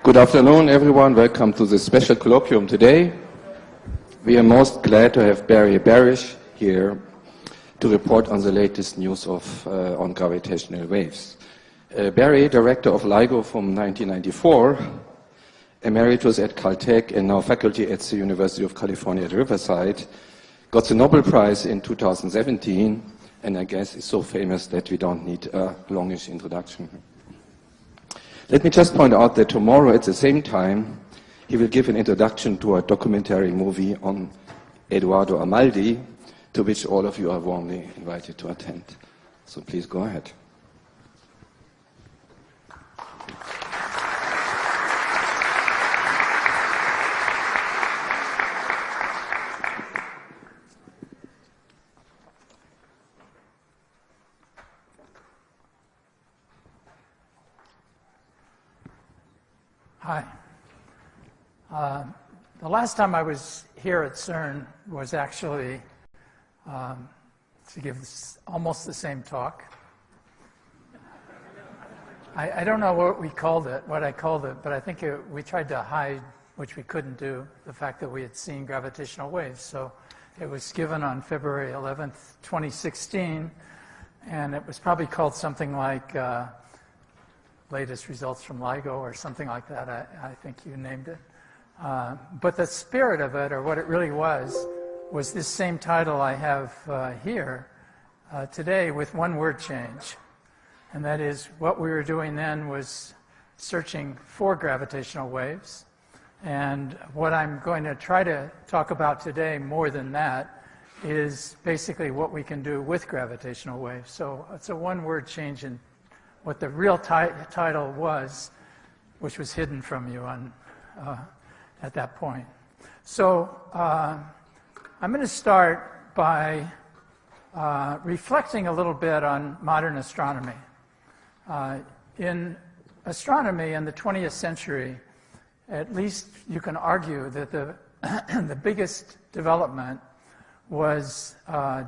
Good afternoon, everyone. Welcome to this special colloquium today. We are most glad to have Barry Barish here to report on the latest news on gravitational waves. Barry, director of LIGO from 1994, emeritus at Caltech and now faculty at the University of California at Riverside, got the Nobel Prize in 2017, and I guess is so famous that we don't need a longish introduction. Let me just point out that tomorrow at the same time, he will give an introduction to a documentary movie on Eduardo Amaldi, to which all of you are warmly invited to attend. So please go ahead. Hi. The last time I was here at CERN was actually to give almost the same talk. I don't know what I called it, but I think we tried to hide, which we couldn't do, the fact that we had seen gravitational waves. So it was given on February 11th, 2016, and it was probably called something like latest results from LIGO or something like that. I think you named it. But the spirit of it, or what it really was this same title I have here today with one word change. And that is, what we were doing then was searching for gravitational waves. And what I'm going to try to talk about today more than that is basically what we can do with gravitational waves. So it's a one word change in what the real title was, which was hidden from you at that point. So I'm going to start by reflecting a little bit on modern astronomy. In astronomy in the 20th century, at least you can argue that the biggest development was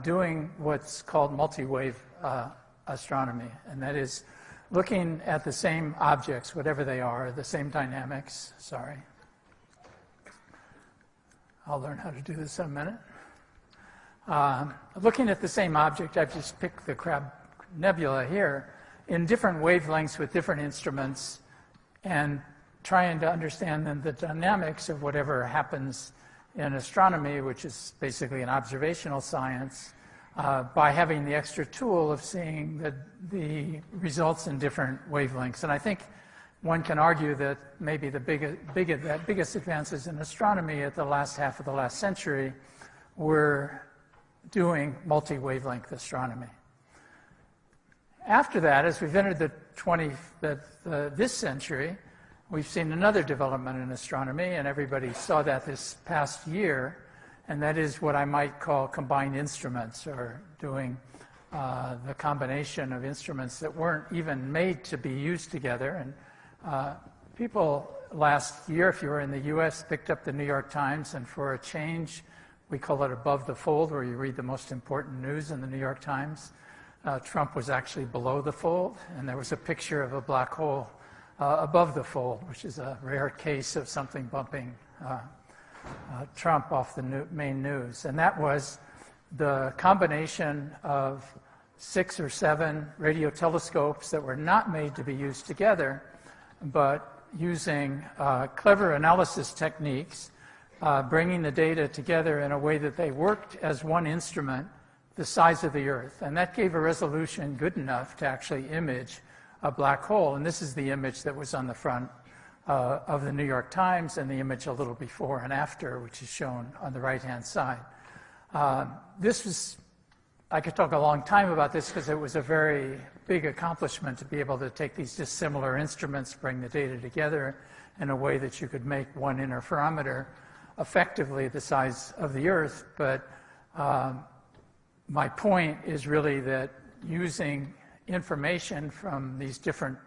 doing what's called multi-wave astronomy, and that is looking at the same objects, whatever they are, the same dynamics. Sorry. I'll learn how to do this in a minute. Looking at the same object, I've just picked the Crab Nebula here, in different wavelengths with different instruments, and trying to understand then the dynamics of whatever happens in astronomy, which is basically an observational science, by having the extra tool of seeing the results in different wavelengths. And I think one can argue that maybe the biggest advances in astronomy at the last half of the last century were doing multi-wavelength astronomy. After that, as we've entered this century, we've seen another development in astronomy, and everybody saw that this past year, and that is what I might call combined instruments, or doing the combination of instruments that weren't even made to be used together. And people last year, if you were in the US, picked up the New York Times, and for a change, we call it above the fold, where you read the most important news in the New York Times. Trump was actually below the fold, and there was a picture of a black hole above the fold, which is a rare case of something bumping Trump off the main news. And that was the combination of 6 or 7 radio telescopes that were not made to be used together, but using clever analysis techniques, bringing the data together in a way that they worked as one instrument the size of the Earth. And that gave a resolution good enough to actually image a black hole. And this is the image that was on the front of the New York Times, and the image a little before and after, which is shown on the right-hand side. I could talk a long time about this because it was a very big accomplishment to be able to take these dissimilar instruments, bring the data together in a way that you could make one interferometer effectively the size of the Earth. But my point is really that using information from these different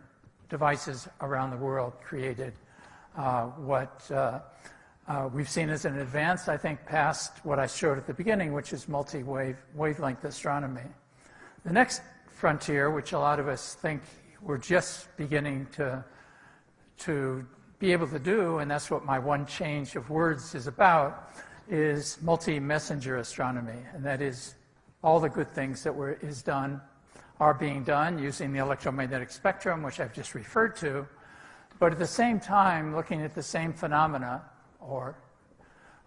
devices around the world created what we've seen as an advance, I think, past what I showed at the beginning, which is multi-wavelength astronomy. The next frontier, which a lot of us think we're just beginning to be able to do, and that's what my one change of words is about, is multi-messenger astronomy. And that is all the good things that are being done using the electromagnetic spectrum, which I've just referred to, but at the same time looking at the same phenomena or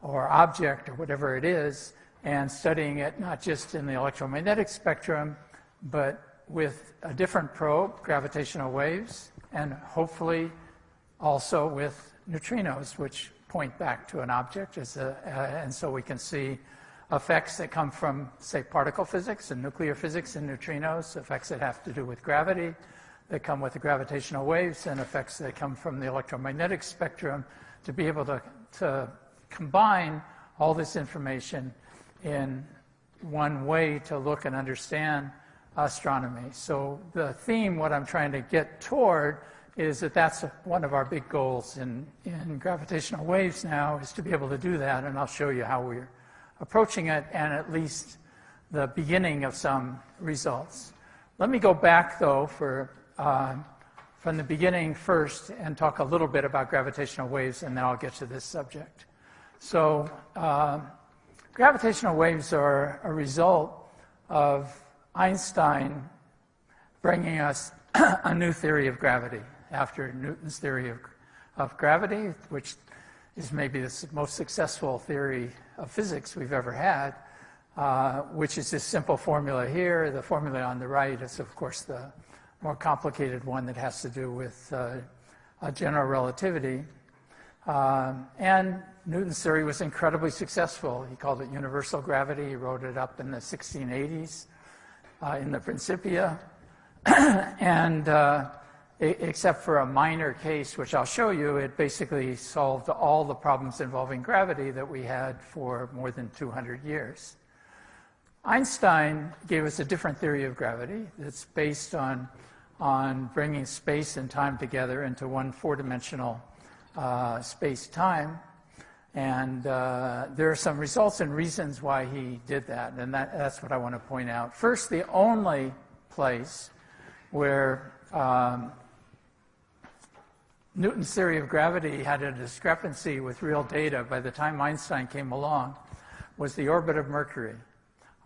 object or whatever it is, and studying it not just in the electromagnetic spectrum, but with a different probe, gravitational waves, and hopefully also with neutrinos, which point back to an object, and so we can see effects that come from, say, particle physics and nuclear physics and neutrinos, effects that have to do with gravity, that come with the gravitational waves, and effects that come from the electromagnetic spectrum, to be able to combine all this information in one way to look and understand astronomy. So the theme, what I'm trying to get toward, is that that's one of our big goals in gravitational waves now, is to be able to do that, and I'll show you how we're approaching it, and at least the beginning of some results. Let me go back, though, from the beginning first and talk a little bit about gravitational waves, and then I'll get to this subject. So gravitational waves are a result of Einstein bringing us a new theory of gravity after Newton's theory of gravity, which is maybe the most successful theory of physics we've ever had, which is this simple formula here. The formula on the right is, of course, the more complicated one that has to do with general relativity. And Newton's theory was incredibly successful. He called it universal gravity. He wrote it up in the 1680s in the Principia. And except for a minor case, which I'll show you, it basically solved all the problems involving gravity that we had for more than 200 years. Einstein gave us a different theory of gravity that's based on bringing space and time together into one four-dimensional space-time. And there are some results and reasons why he did that, and that's what I want to point out. First, the only place where Newton's theory of gravity had a discrepancy with real data by the time Einstein came along was the orbit of Mercury,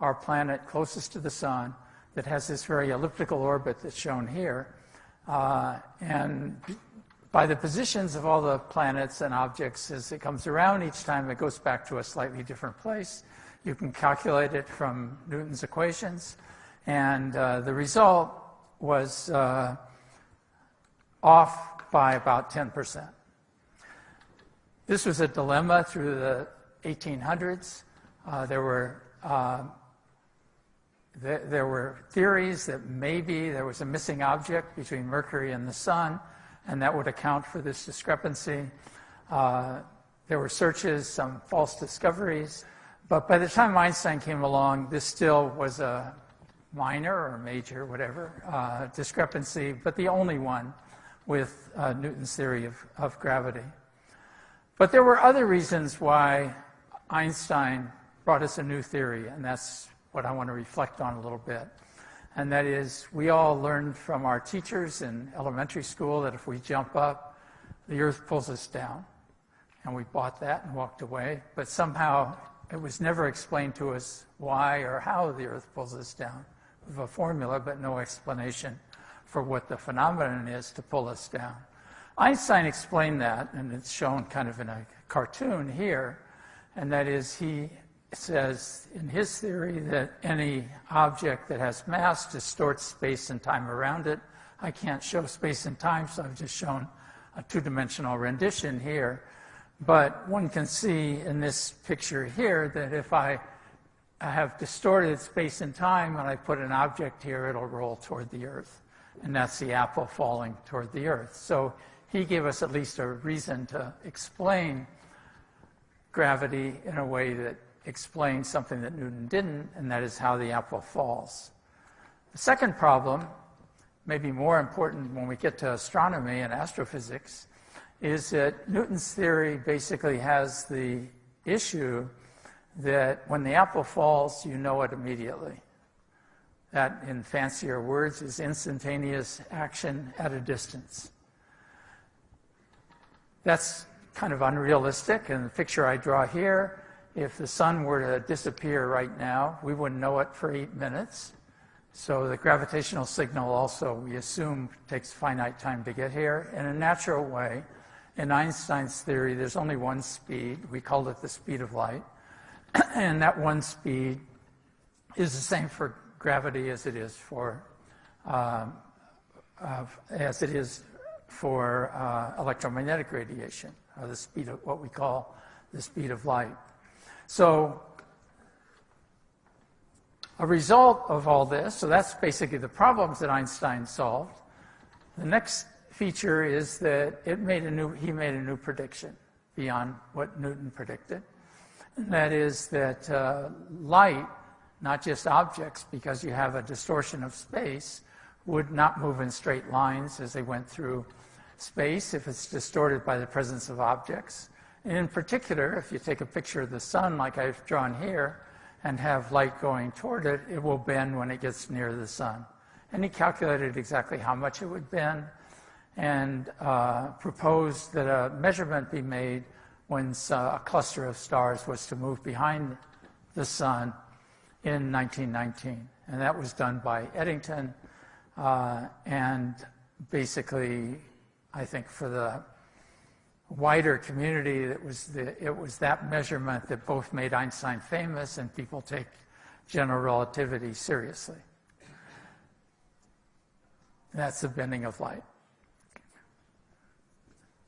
our planet closest to the sun, that has this very elliptical orbit that's shown here. And by the positions of all the planets and objects as it comes around each time, it goes back to a slightly different place. You can calculate it from Newton's equations, and the result was off by about 10%. This was a dilemma through the 1800s. There were theories that maybe there was a missing object between Mercury and the sun, and that would account for this discrepancy. There were searches, some false discoveries, but by the time Einstein came along, this still was a minor or major, whatever, discrepancy, but the only one with Newton's theory of gravity. But there were other reasons why Einstein brought us a new theory, and that's what I want to reflect on a little bit. And that is, we all learned from our teachers in elementary school that if we jump up, the Earth pulls us down. And we bought that and walked away, but somehow it was never explained to us why or how the Earth pulls us down. We have a formula, but no explanation for what the phenomenon is to pull us down. Einstein explained that, and it's shown kind of in a cartoon here, and that is, he says in his theory that any object that has mass distorts space and time around it. I can't show space and time, so I've just shown a two-dimensional rendition here. But one can see in this picture here that if I have distorted space and time and I put an object here, it'll roll toward the Earth. And that's the apple falling toward the Earth. So he gave us at least a reason to explain gravity in a way that explains something that Newton didn't, and that is how the apple falls. The second problem, maybe more important when we get to astronomy and astrophysics, is that Newton's theory basically has the issue that when the apple falls, you know it immediately. That, in fancier words, is instantaneous action at a distance. That's kind of unrealistic. And the picture I draw here, if the sun were to disappear right now, we wouldn't know it for 8 minutes. So the gravitational signal also, we assume, takes finite time to get here. In a natural way, in Einstein's theory, there's only one speed. We called it the speed of light. And that one speed is the same for gravity as it is for electromagnetic radiation, or the speed of what we call the speed of light. So a result of all this, so that's basically the problems that Einstein solved. The next feature is that he made a new prediction beyond what Newton predicted. And that is that light, not just objects, because you have a distortion of space, would not move in straight lines as they went through space if it's distorted by the presence of objects. And in particular, if you take a picture of the sun like I've drawn here and have light going toward it, it will bend when it gets near the sun. And he calculated exactly how much it would bend and proposed that a measurement be made when a cluster of stars was to move behind the sun in 1919. And that was done by Eddington. And basically, I think for the wider community, it was that measurement that both made Einstein famous and people take general relativity seriously. That's the bending of light.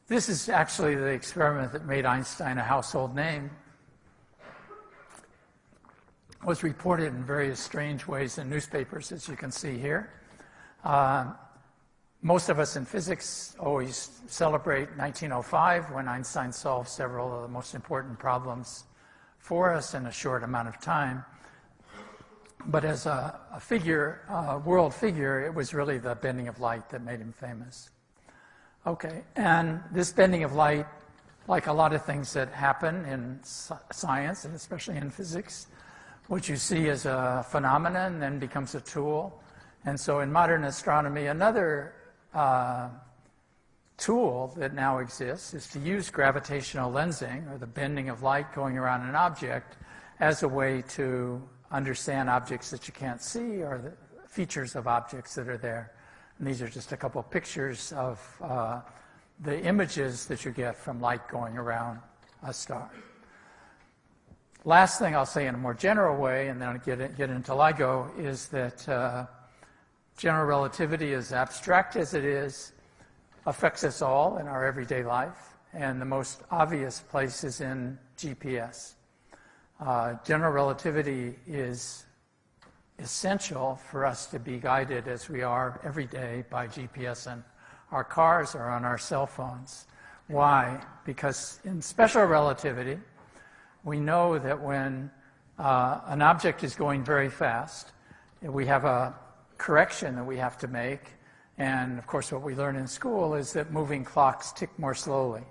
This is actually the experiment that made Einstein a household name. It was reported in various strange ways in newspapers, as you can see here. Most of us in physics always celebrate 1905, when Einstein solved several of the most important problems for us in a short amount of time. But as a world figure, it was really the bending of light that made him famous. Okay, and this bending of light, like a lot of things that happen in science, and especially in physics, what you see as a phenomenon then becomes a tool. And so in modern astronomy, another tool that now exists is to use gravitational lensing, or the bending of light going around an object, as a way to understand objects that you can't see, or the features of objects that are there. And these are just a couple of pictures of the images that you get from light going around a star. Last thing I'll say in a more general way, and then I'll get into LIGO, is that general relativity, as abstract as it is, affects us all in our everyday life. And the most obvious place is in GPS. General relativity is essential for us to be guided as we are every day by GPS in our cars or on our cell phones. Why? Because in special relativity, we know that when an object is going very fast, we have a correction that we have to make. And of course, what we learn in school is that moving clocks tick more slowly.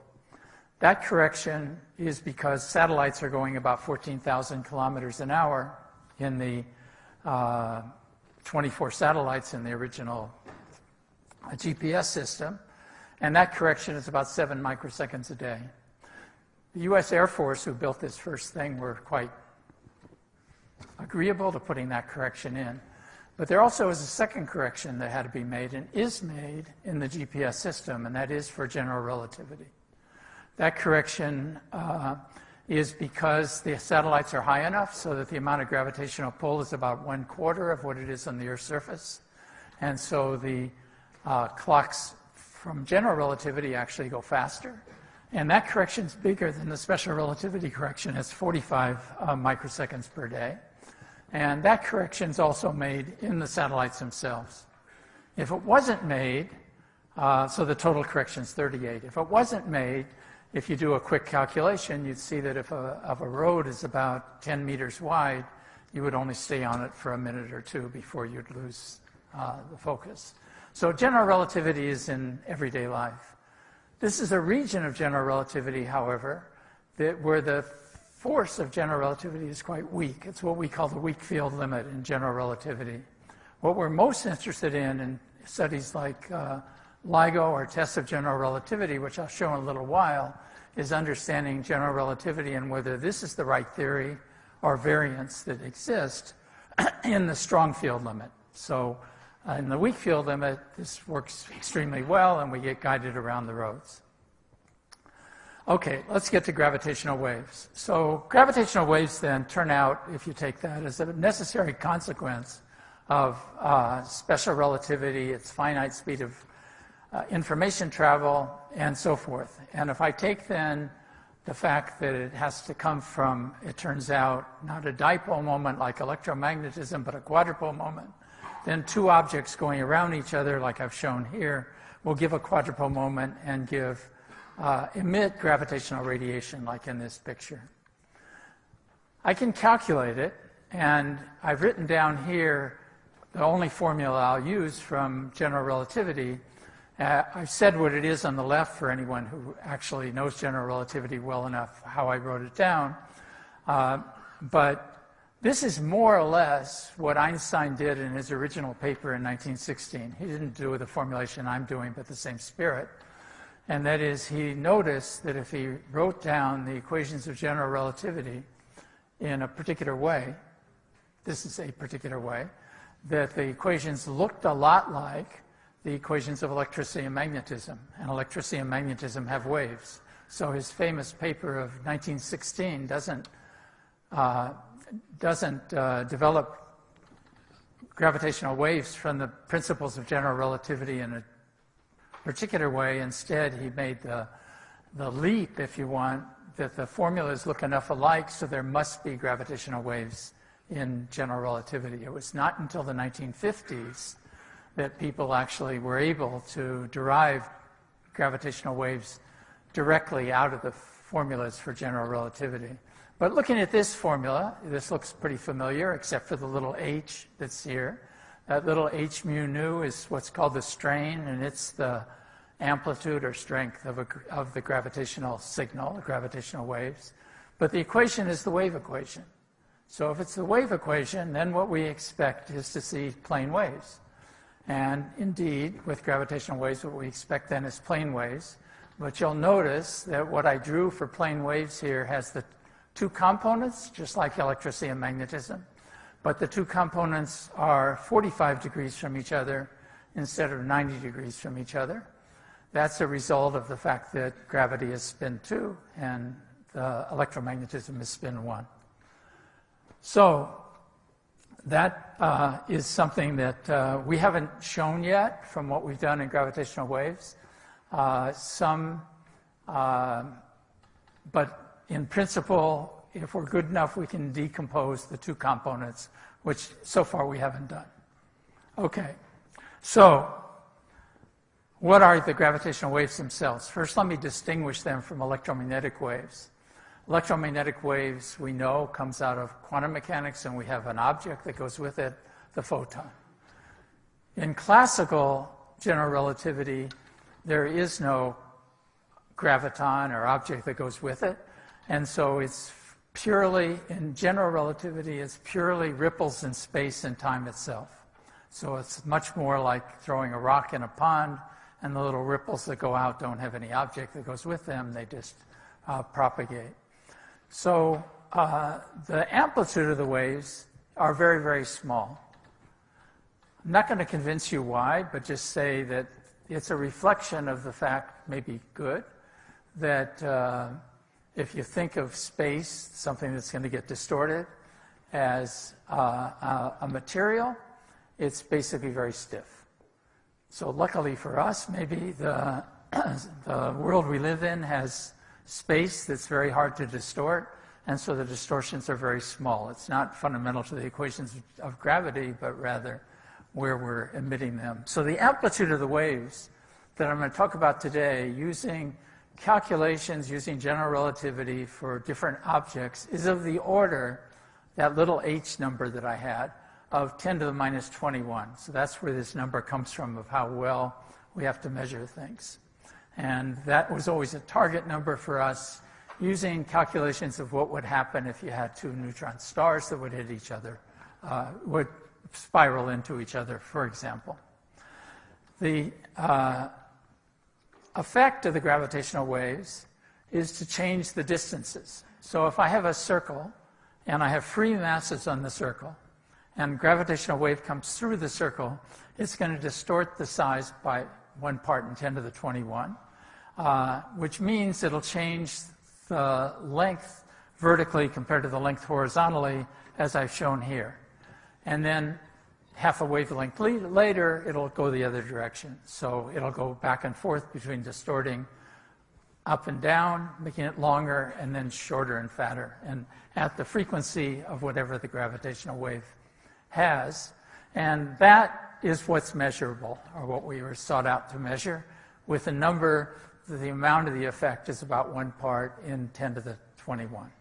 That correction is because satellites are going about 14,000 kilometers an hour in the 24 satellites in the original GPS system, and that correction is about 7 microseconds a day. The US Air Force, who built this first thing, were quite agreeable to putting that correction in. But there also is a second correction that had to be made, and is made in the GPS system, and that is for general relativity. That correction is because the satellites are high enough so that the amount of gravitational pull is about 1/4 of what it is on the Earth's surface. And so the clocks from general relativity actually go faster. And that correction is bigger than the special relativity correction. It's 45 microseconds per day. And that correction is also made in the satellites themselves. If it wasn't made, so the total correction is 38. If it wasn't made, if you do a quick calculation, you'd see that if a road is about 10 meters wide, you would only stay on it for a minute or two before you'd lose the focus. So general relativity is in everyday life. This is a region of general relativity, however, where the force of general relativity is quite weak. It's what we call the weak field limit in general relativity. What we're most interested in studies like LIGO, or test of general relativity, which I'll show in a little while, is understanding general relativity and whether this is the right theory or variance that exist in the strong field limit. So in the weak field limit, this works extremely well, and we get guided around the roads. Okay, let's get to gravitational waves. So gravitational waves then turn out, if you take that as a necessary consequence of special relativity, its finite speed of information travel, and so forth. And if I take then the fact that it has to come from, it turns out, not a dipole moment like electromagnetism, but a quadrupole moment, then two objects going around each other, like I've shown here, will give a quadrupole moment and emit gravitational radiation, like in this picture. I can calculate it, and I've written down here the only formula I'll use from general relativity. I've said what it is on the left for anyone who actually knows general relativity well enough, how I wrote it down. But this is more or less what Einstein did in his original paper in 1916. He didn't do the formulation I'm doing, but the same spirit. And that is, he noticed that if he wrote down the equations of general relativity in a particular way, this is a particular way, that the equations looked a lot like the equations of electricity and magnetism. And electricity and magnetism have waves. So his famous paper of 1916 doesn't develop gravitational waves from the principles of general relativity in a particular way. Instead, he made the leap, if you want, that the formulas look enough alike, so there must be gravitational waves in general relativity. It was not until the 1950s that people actually were able to derive gravitational waves directly out of the formulas for general relativity. But looking at this formula, this looks pretty familiar, except for the little h that's here. That little h mu nu is what's called the strain, and it's the amplitude or strength of the gravitational signal, the gravitational waves. But the equation is the wave equation. So if it's the wave equation, then what we expect is to see plane waves. And indeed, with gravitational waves, what we expect then is plane waves. But you'll notice that what I drew for plane waves here has the two components, just like electricity and magnetism. But the two components are 45 degrees from each other instead of 90 degrees from each other. That's a result of the fact that gravity is spin 2 and the electromagnetism is spin 1. So that is something that we haven't shown yet from what we've done in gravitational waves. But in principle, if we're good enough, we can decompose the two components, which so far we haven't done. Okay, so what are the gravitational waves themselves? First, let me distinguish them from electromagnetic waves. Electromagnetic waves, we know, comes out of quantum mechanics, and we have an object that goes with it, the photon. In classical general relativity, there is no graviton or object that goes with it, and so it's purely, in general relativity, it's purely ripples in space and time itself. So it's much more like throwing a rock in a pond, and the little ripples that go out don't have any object that goes with them, they just propagate. So the amplitude of the waves are very, very small. I'm not going to convince you why, but just say that it's a reflection of the fact, maybe good, that if you think of space, something that's going to get distorted, as a material, it's basically very stiff. So luckily for us, maybe the world we live in has space that's very hard to distort, and so the distortions are very small. It's not fundamental to the equations of gravity, but rather where we're emitting them. So the amplitude of the waves that I'm going to talk about today, using calculations, using general relativity for different objects, is of the order, that little h number that I had, of 10 to the minus 21. So that's where this number comes from, of how well we have to measure things. And that was always a target number for us, using calculations of what would happen if you had two neutron stars that would hit each other, would spiral into each other, for example. The effect of the gravitational waves is to change the distances. So if I have a circle and I have free masses on the circle and a gravitational wave comes through the circle, it's going to distort the size by 1 part in 10 to the 21, which means it'll change the length vertically compared to the length horizontally, as I've shown here. And then half a wavelength later, it'll go the other direction. So it'll go back and forth between distorting up and down, making it longer, and then shorter and fatter, and at the frequency of whatever the gravitational wave has. And that is what's measurable, or what we were sought out to measure, with a number, the amount of the effect is about 1 part in 10 to the 21.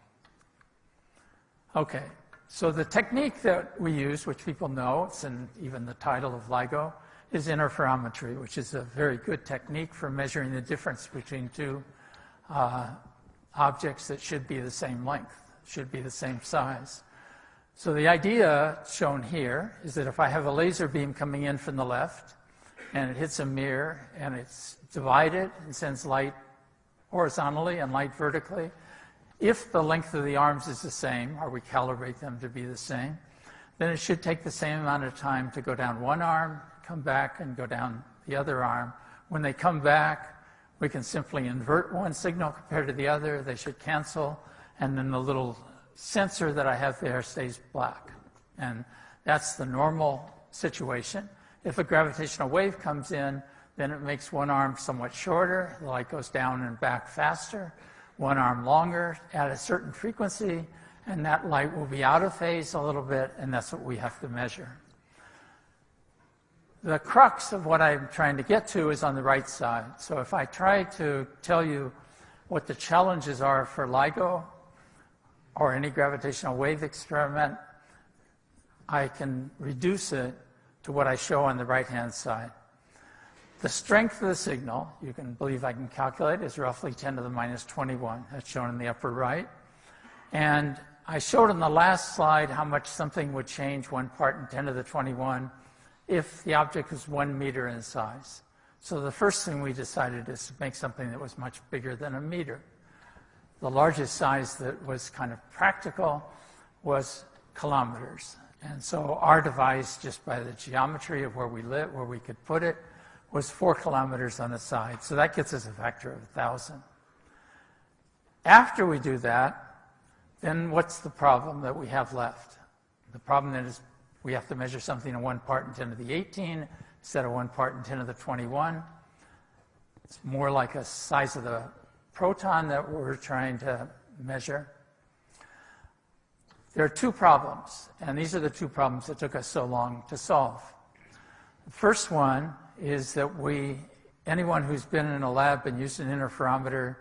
Okay, so the technique that we use, which people know, it's in even the title of LIGO, is interferometry, which is a very good technique for measuring the difference between two objects that should be the same length, should be the same size. So the idea shown here is that if I have a laser beam coming in from the left and it hits a mirror and it's divided and sends light horizontally and light vertically, if the length of the arms is the same, or we calibrate them to be the same, then it should take the same amount of time to go down one arm, come back, and go down the other arm. When they come back, we can simply invert one signal compared to the other. They should cancel, and then the little sensor that I have there stays black. And that's the normal situation. If a gravitational wave comes in, then it makes one arm somewhat shorter, the light goes down and back faster, one arm longer at a certain frequency, and that light will be out of phase a little bit, and that's what we have to measure. The crux of what I'm trying to get to is on the right side. So if I try to tell you what the challenges are for LIGO or any gravitational wave experiment, I can reduce it to what I show on the right-hand side. The strength of the signal, you can believe I can calculate, is roughly 10 to the minus 21. That's shown in the upper right. And I showed in the last slide how much something would change 1 part in 10 to the 21 if the object was 1 meter in size. So the first thing we decided is to make something that was much bigger than a meter. The largest size that was kind of practical was kilometers. And so our device, just by the geometry of where we live, where we could put it, was 4 kilometers on the side. So that gets us a factor of 1,000. After we do that, then what's the problem that we have left? The problem then is we have to measure something in 1 part in 10 to the 18 instead of 1 part in 10 to the 21. It's more like a size of the proton that we're trying to measure. There are 2 problems, and these are the 2 problems that took us so long to solve. The first one is that anyone who's been in a lab and used an interferometer,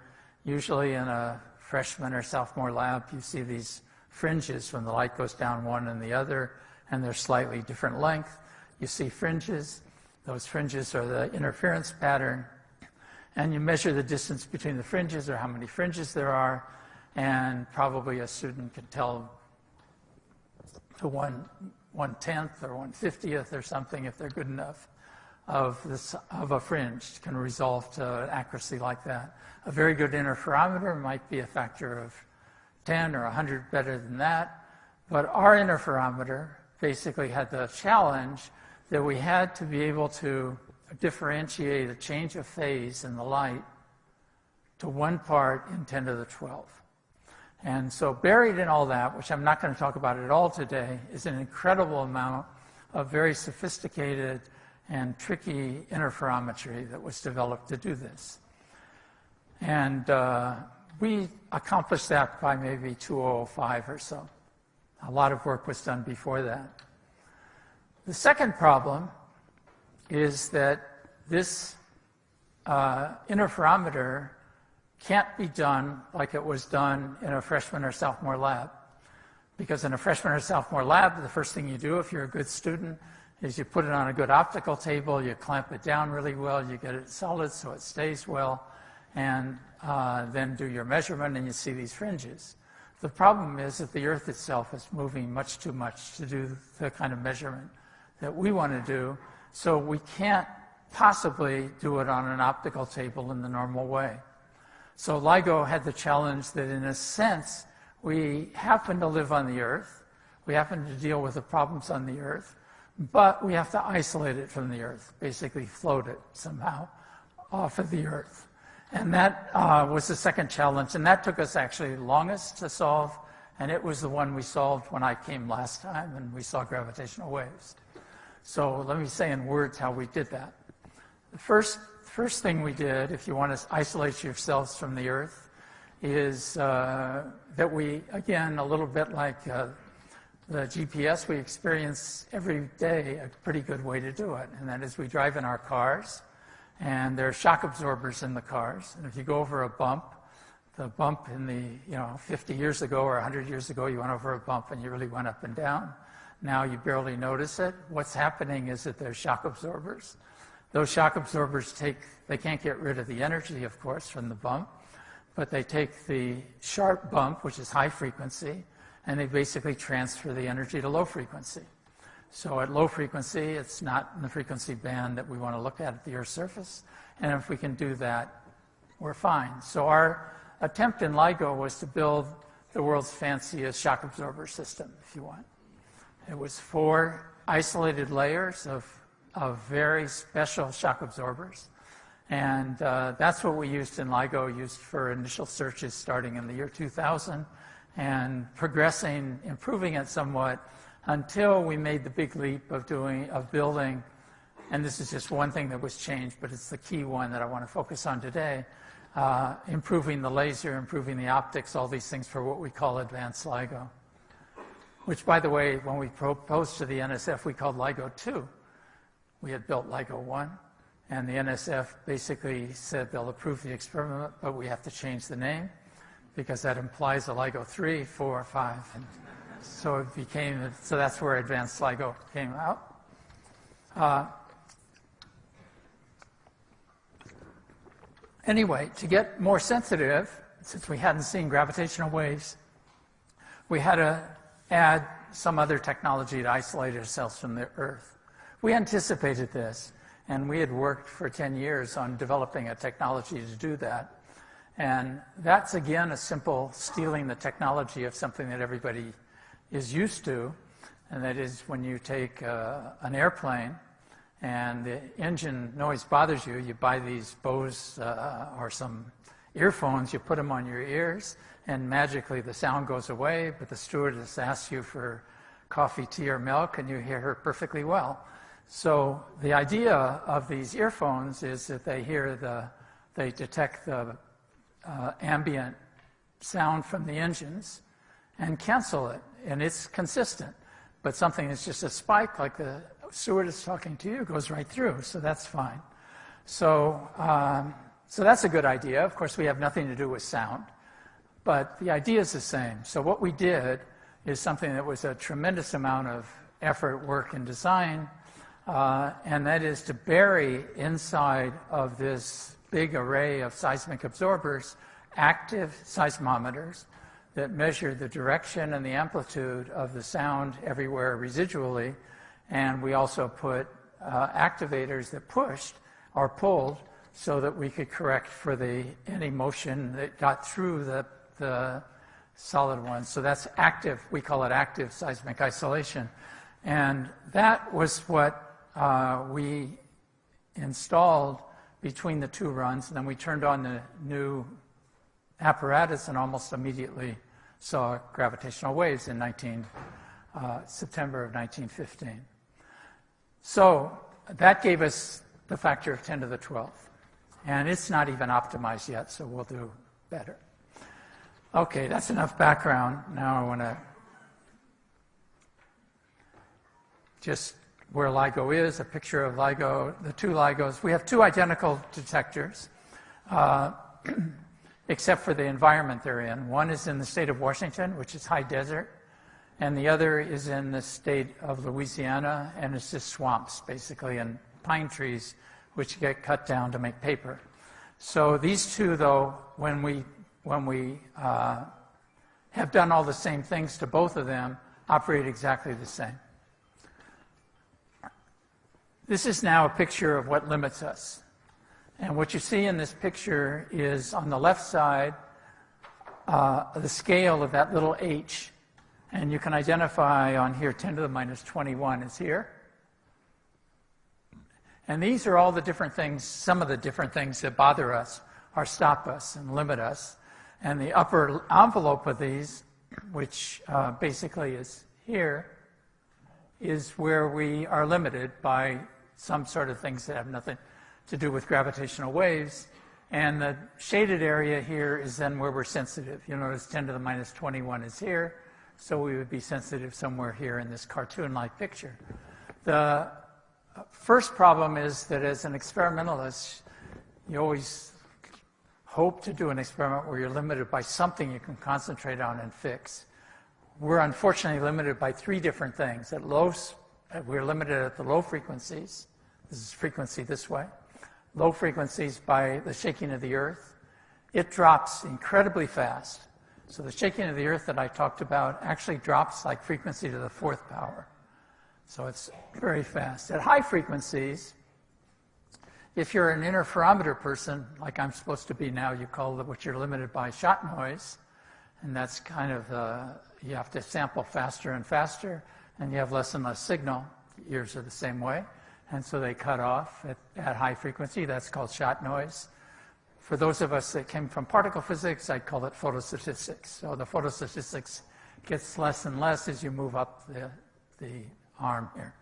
usually in a freshman or sophomore lab, you see these fringes when the light goes down one and the other, and they're slightly different length. You see fringes. Those fringes are the interference pattern. And you measure the distance between the fringes, or how many fringes there are, and probably a student can tell to 1/10 or 1/50th or something, if they're good enough, of a fringe can resolve to an accuracy like that. A very good interferometer might be a factor of 10 or 100 better than that, but our interferometer basically had the challenge that we had to be able to differentiate a change of phase in the light to 1 part in 10 to the 12. And so buried in all that, which I'm not going to talk about at all today, is an incredible amount of very sophisticated and tricky interferometry that was developed to do this. And we accomplished that by maybe 2005 or so. A lot of work was done before that. The second problem is that this interferometer can't be done like it was done in a freshman or sophomore lab. Because in a freshman or sophomore lab, the first thing you do if you're a good student is you put it on a good optical table, you clamp it down really well, you get it solid so it stays well, and then do your measurement and you see these fringes. The problem is that the Earth itself is moving much too much to do the kind of measurement that we want to do, so we can't possibly do it on an optical table in the normal way. So LIGO had the challenge that, in a sense, we happen to live on the Earth, we happen to deal with the problems on the Earth, but we have to isolate it from the Earth, basically float it somehow off of the Earth. And that was the second challenge, and that took us actually longest to solve, and it was the one we solved when I came last time and we saw gravitational waves. So let me say in words how we did that. The first thing we did, if you want to isolate yourselves from the Earth, is that we, again, a little bit like the GPS, we experience every day a pretty good way to do it, and that is we drive in our cars, and there are shock absorbers in the cars, and if you go over a bump, the bump in the, 50 years ago or 100 years ago, you went over a bump and you really went up and down. Now you barely notice it. What's happening is that there's shock absorbers. Those shock absorbers they can't get rid of the energy, of course, from the bump, but they take the sharp bump, which is high frequency, and they basically transfer the energy to low frequency. So at low frequency, it's not in the frequency band that we want to look at the Earth's surface, and if we can do that, we're fine. So our attempt in LIGO was to build the world's fanciest shock absorber system, if you want. It was 4 isolated layers of very special shock absorbers, and that's what we used in LIGO, used for initial searches starting in the year 2000, and progressing, improving it somewhat, until we made the big leap of building, and this is just one thing that was changed, but it's the key one that I want to focus on today, improving the laser, improving the optics, all these things for what we call advanced LIGO. Which, by the way, when we proposed to the NSF, we called LIGO 2. We had built LIGO 1, and the NSF basically said they'll approve the experiment, but we have to change the name, because that implies a LIGO 3, 4, 5, and so it became, so that's where advanced LIGO came out. Anyway, to get more sensitive, since we hadn't seen gravitational waves, we had to add some other technology to isolate ourselves from the Earth. We anticipated this, and we had worked for 10 years on developing a technology to do that. And that's, again, a simple stealing the technology of something that everybody is used to, and that is when you take an airplane and the engine noise bothers you, you buy these Bose or some earphones, you put them on your ears, and magically the sound goes away, but the stewardess asks you for coffee, tea, or milk, and you hear her perfectly well. So the idea of these earphones is that they detect the ambient sound from the engines and cancel it, and it's consistent. But something that's just a spike, like the stewardess talking to you, goes right through, so that's fine. So that's a good idea. Of course, we have nothing to do with sound, but the idea is the same. So what we did is something that was a tremendous amount of effort, work, and design, and that is to bury inside of this big array of seismic absorbers active seismometers that measure the direction and the amplitude of the sound everywhere residually, and we also put activators that pushed or pulled so that we could correct for any motion that got through the solid ones. So that's active, we call it active seismic isolation. And that was what we installed between the 2 runs, and then we turned on the new apparatus and almost immediately saw gravitational waves in September of 1915. So that gave us the factor of 10 to the 12th. And it's not even optimized yet, so we'll do better. Okay, that's enough background. Now I want to just where LIGO is, a picture of LIGO, the 2 LIGOs. We have 2 identical detectors, except for the environment they're in. One is in the state of Washington, which is high desert, and the other is in the state of Louisiana, and it's just swamps, basically, and pine trees, which get cut down to make paper. So these 2, though, when we have done all the same things to both of them, operate exactly the same. This is now a picture of what limits us. And what you see in this picture is, on the left side, the scale of that little h. And you can identify on here 10 to the minus 21 is here. And these are all the different things, some of the different things that bother us or stop us and limit us. And the upper envelope of these, which basically is here, is where we are limited by some sort of things that have nothing to do with gravitational waves. And the shaded area here is then where we're sensitive. You'll notice 10 to the minus 21 is here, so we would be sensitive somewhere here in this cartoon-like picture. The first problem is that as an experimentalist, you always hope to do an experiment where you're limited by something you can concentrate on and fix. We're unfortunately limited by three different things. We're limited at the low frequencies. This is frequency this way. Low frequencies by the shaking of the Earth. It drops incredibly fast. So the shaking of the Earth that I talked about actually drops like frequency to the 4th power. So it's very fast. At high frequencies, if you're an interferometer person, like I'm supposed to be now, you call it what you're limited by shot noise. And that's kind of, you have to sample faster and faster, and you have less and less signal. Ears are the same way. And so they cut off at high frequency. That's called shot noise. For those of us that came from particle physics, I'd call it photostatistics. So the photostatistics gets less and less as you move up the arm here.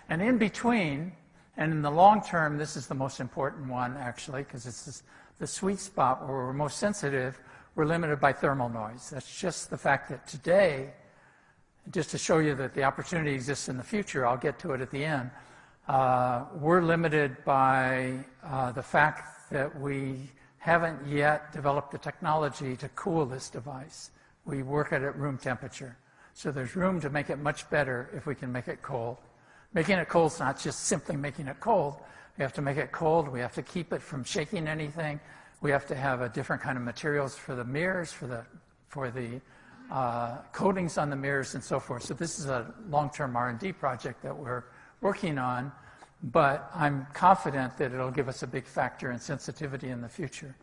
And in between, and in the long term, this is the most important one, actually, because it's the sweet spot where we're most sensitive. We're limited by thermal noise. That's just the fact that today, just to show you that the opportunity exists in the future, I'll get to it at the end, we're limited by the fact that we haven't yet developed the technology to cool this device. We work at room temperature. So there's room to make it much better if we can make it cold. Making it cold is not just simply making it cold. We have to make it cold. We have to keep it from shaking anything. We have to have a different kind of materials for the mirrors, for the coatings on the mirrors, and so forth. So this is a long-term R&D project that we're working on, but I'm confident that it'll give us a big factor in sensitivity in the future.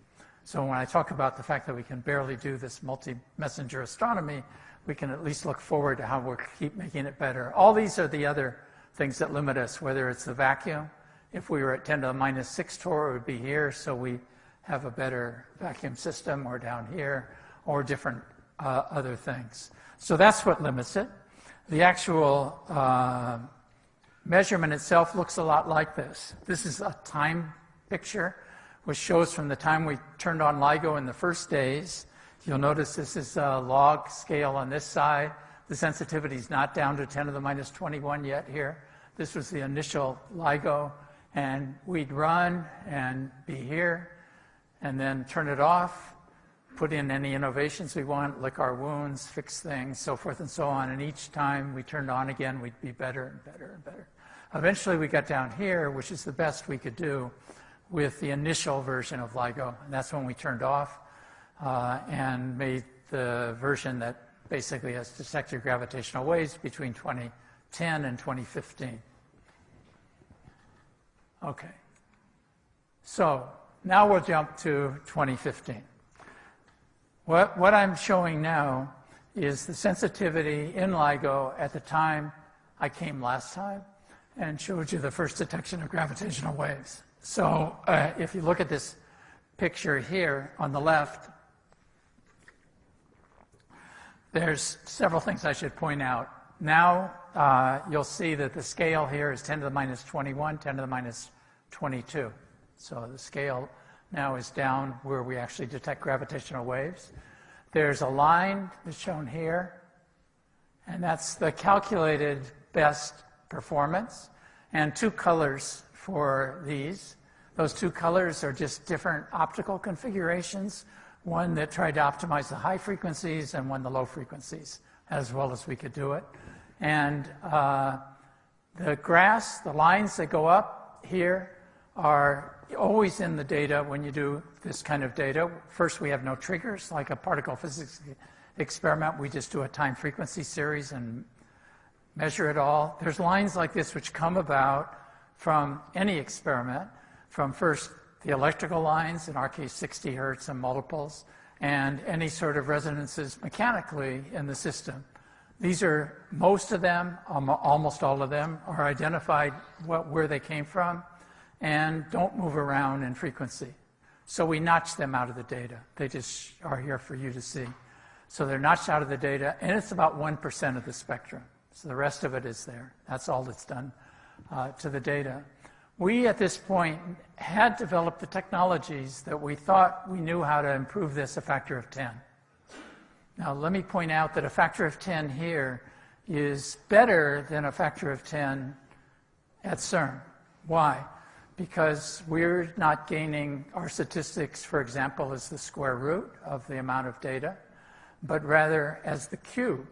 So when I talk about the fact that we can barely do this multi-messenger astronomy, we can at least look forward to how we'll keep making it better. All these are the other things that limit us, whether it's the vacuum. If we were at 10 to the minus 6 torr, it would be here, so we have a better vacuum system, or down here, or different other things. So that's what limits it. The actual measurement itself looks a lot like this. This is a time picture, which shows from the time we turned on LIGO in the first days. You'll notice this is a log scale on this side. The sensitivity is not down to 10 to the minus 21 yet here. This was the initial LIGO, and we'd run and be here, and then turn it off, put in any innovations we want, lick our wounds, fix things, so forth and so on. And each time we turned on again, we'd be better and better and better. Eventually we got down here, which is the best we could do with the initial version of LIGO. And that's when we turned off and made the version that basically has detected gravitational waves between 2010 and 2015. Okay. So now we'll jump to 2015. What I'm showing now is the sensitivity in LIGO at the time I came last time and showed you the first detection of gravitational waves. So if you look at this picture here on the left, there's several things I should point out. Now you'll see that the scale here is 10 to the minus 21, 10 to the minus 22. So the scale now is down where we actually detect gravitational waves. There's a line that's shown here, and that's the calculated best performance, and two colors for these. Those two colors are just different optical configurations, one that tried to optimize the high frequencies and one the low frequencies, as well as we could do it. And the graphs, the lines that go up here, are always in the data when you do this kind of data. First, we have no triggers, like a particle physics experiment. We just do a time frequency series and measure it all. There's lines like this which come about from any experiment, from first the electrical lines, in our case 60 hertz and multiples, and any sort of resonances mechanically in the system. These are, most of them, almost all of them, are identified where they came from and don't move around in frequency. So we notch them out of the data. They just are here for you to see. So they're notched out of the data, and it's about 1% of the spectrum. So the rest of it is there. That's all that's done to the data. We, at this point, had developed the technologies that we thought we knew how to improve this a factor of 10. Now, let me point out that a factor of 10 here is better than a factor of 10 at CERN. Why? Because we're not gaining our statistics, for example, as the square root of the amount of data, but rather as the cube.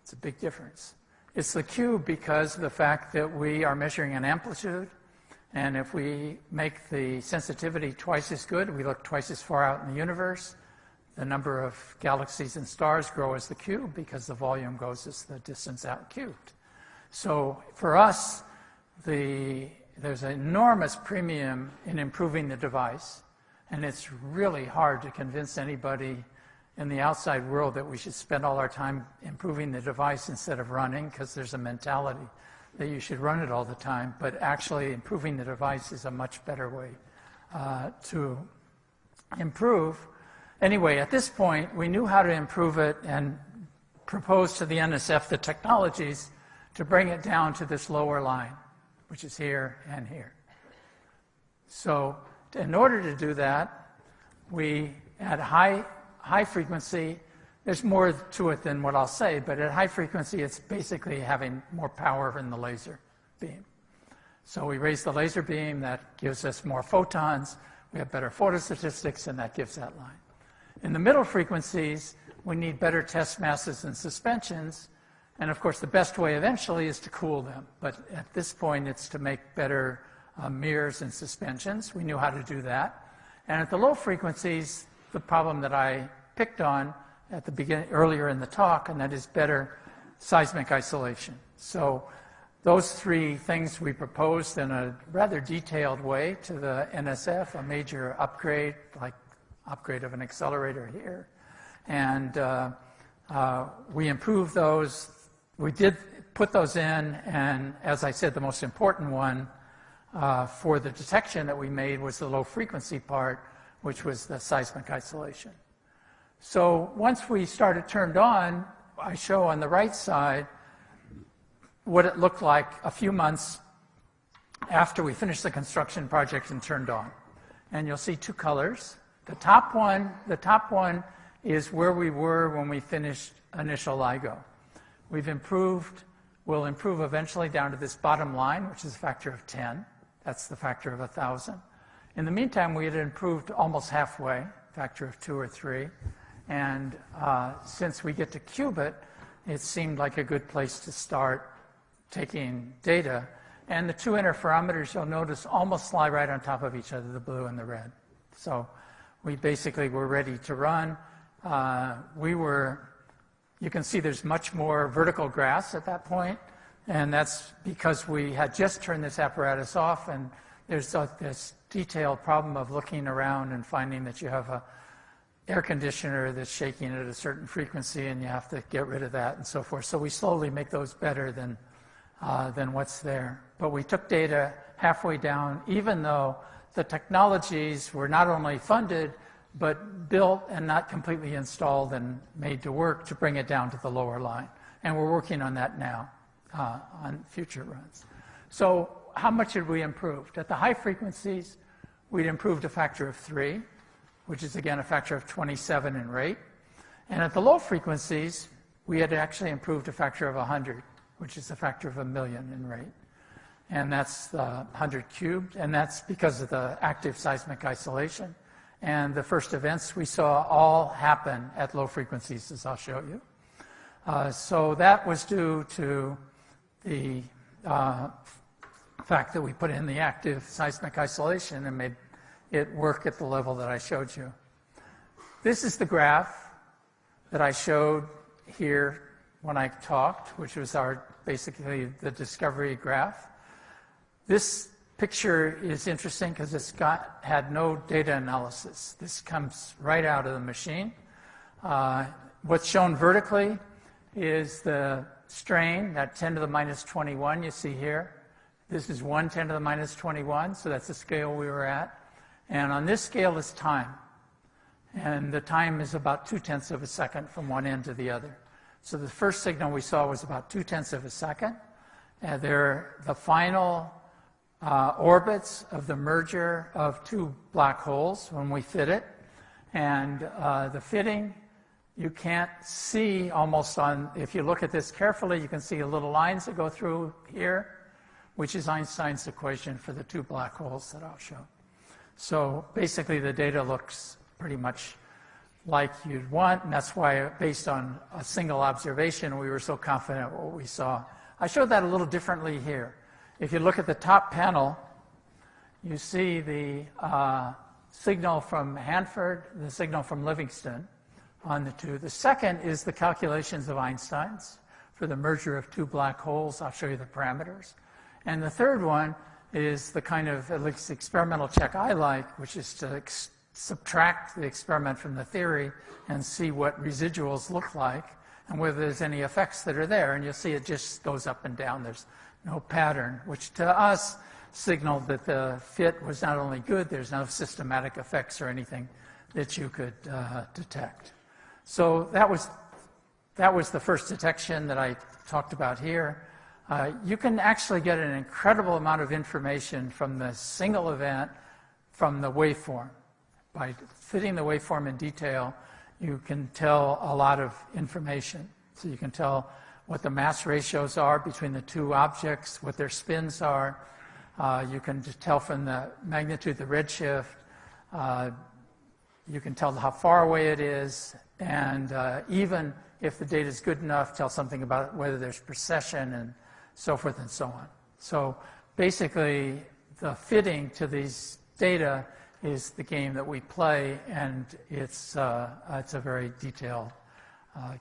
It's a big difference. It's the cube because of the fact that we are measuring an amplitude, and if we make the sensitivity twice as good, we look twice as far out in the universe, the number of galaxies and stars grow as the cube because the volume goes as the distance out cubed. So for us, there's an enormous premium in improving the device, and it's really hard to convince anybody in the outside world that we should spend all our time improving the device instead of running, because there's a mentality that you should run it all the time, but actually improving the device is a much better way to improve. Anyway, at this point, we knew how to improve it and proposed to the NSF the technologies to bring it down to this lower line, which is here and here. So in order to do that, we at high frequency, there's more to it than what I'll say, but at high frequency, it's basically having more power in the laser beam. So we raise the laser beam, that gives us more photons, we have better photostatistics, and that gives that line. In the middle frequencies, we need better test masses and suspensions, and of course the best way eventually is to cool them, but at this point it's to make better mirrors and suspensions. We knew how to do that. And at the low frequencies, the problem that I picked on at the beginning, earlier in the talk, and that is better seismic isolation. So those three things we proposed in a rather detailed way to the NSF, a major upgrade, like upgrade of an accelerator here. And we improved those. We did put those in, and as I said, the most important one for the detection that we made was the low frequency part, which was the seismic isolation. So once we started turned on, I show on the right side what it looked like a few months after we finished the construction project and turned on. And you'll see two colors. The top one is where we were when we finished initial LIGO. We've improved, we'll improve eventually down to this bottom line, which is a factor of 10. That's the factor of 1,000. In the meantime, we had improved almost halfway, factor of 2 or 3. And since we get to qubit, it seemed like a good place to start taking data. And the two interferometers, you'll notice, almost lie right on top of each other, the blue and the red. So we basically were ready to run. You can see there's much more vertical grass at that point, and that's because we had just turned this apparatus off, and there's this detailed problem of looking around and finding that you have a air conditioner that's shaking at a certain frequency, and you have to get rid of that and so forth. So we slowly make those better than what's there. But we took data halfway down, even though the technologies were not only funded, but built and not completely installed and made to work to bring it down to the lower line. And we're working on that now on future runs. So how much had we improved? At the high frequencies, we'd improved a factor of 3, which is again a factor of 27 in rate. And at the low frequencies, we had actually improved a factor of 100, which is a factor of 1,000,000 in rate. And that's 100 cubed, and that's because of the active seismic isolation. And the first events we saw all happen at low frequencies, as I'll show you. So that was due to the fact that we put in the active seismic isolation and made it work at the level that I showed you. This is the graph that I showed here when I talked, which was basically the discovery graph. This picture is interesting because it's had no data analysis. This comes right out of the machine. What's shown vertically is the strain, that 10 to the minus 21 you see here. This is 1 10 to the minus 21, so that's the scale we were at. And on this scale is time. And the time is about 2/10 of a second from one end to the other. So the first signal we saw was about 2/10 of a second. And they're the final orbits of the merger of two black holes when we fit it. And the fitting, you can't see almost on, if you look at this carefully, you can see little lines that go through here, which is Einstein's equation for the two black holes that I'll show. So basically the data looks pretty much like you'd want, and that's why, based on a single observation, we were so confident what we saw. I showed that a little differently here. If you look at the top panel, you see the signal from Hanford, the signal from Livingston on the two. The second is the calculations of Einstein's for the merger of two black holes. I'll show you the parameters. And the third one is the kind of, at least experimental check I like, which is to subtract the experiment from the theory and see what residuals look like and whether there's any effects that are there. And you'll see it just goes up and down. There's no pattern, which to us signaled that the fit was not only good, there's no systematic effects or anything that you could detect. So that was the first detection that I talked about here. You can actually get an incredible amount of information from the single event from the waveform. By fitting the waveform in detail, you can tell a lot of information. So you can tell what the mass ratios are between the two objects, what their spins are. You can tell from the magnitude, the redshift. You can tell how far away it is. And even if the data is good enough, tell something about whether there's precession and so forth and so on. So basically, the fitting to these data is the game that we play, and it's a very detailed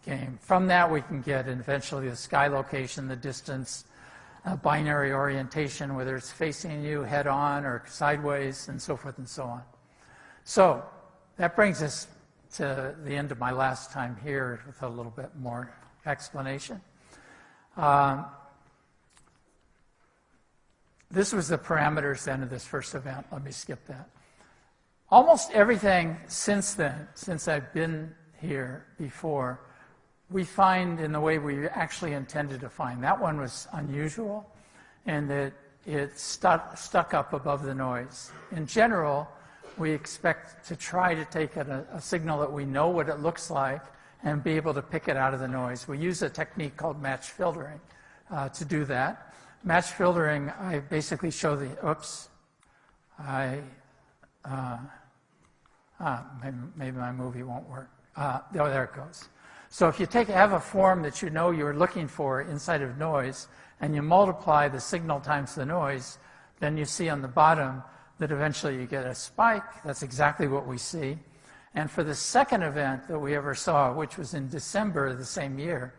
game. From that, we can get eventually the sky location, the distance, binary orientation, whether it's facing you head-on or sideways, and so forth and so on. So that brings us to the end of my last time here with a little bit more explanation. This was the parameters then of this first event. Let me skip that. Almost everything since then, since I've been here before, we find in the way we actually intended to find. That one was unusual in that it stuck up above the noise. In general, we expect to try to take a signal that we know what it looks like and be able to pick it out of the noise. We use a technique called match filtering to do that. Match filtering, I basically show the, maybe my movie won't work. Oh, there it goes. So if you have a form that you know you're looking for inside of noise, and you multiply the signal times the noise, then you see on the bottom that eventually you get a spike. That's exactly what we see. And for the second event that we ever saw, which was in December of the same year,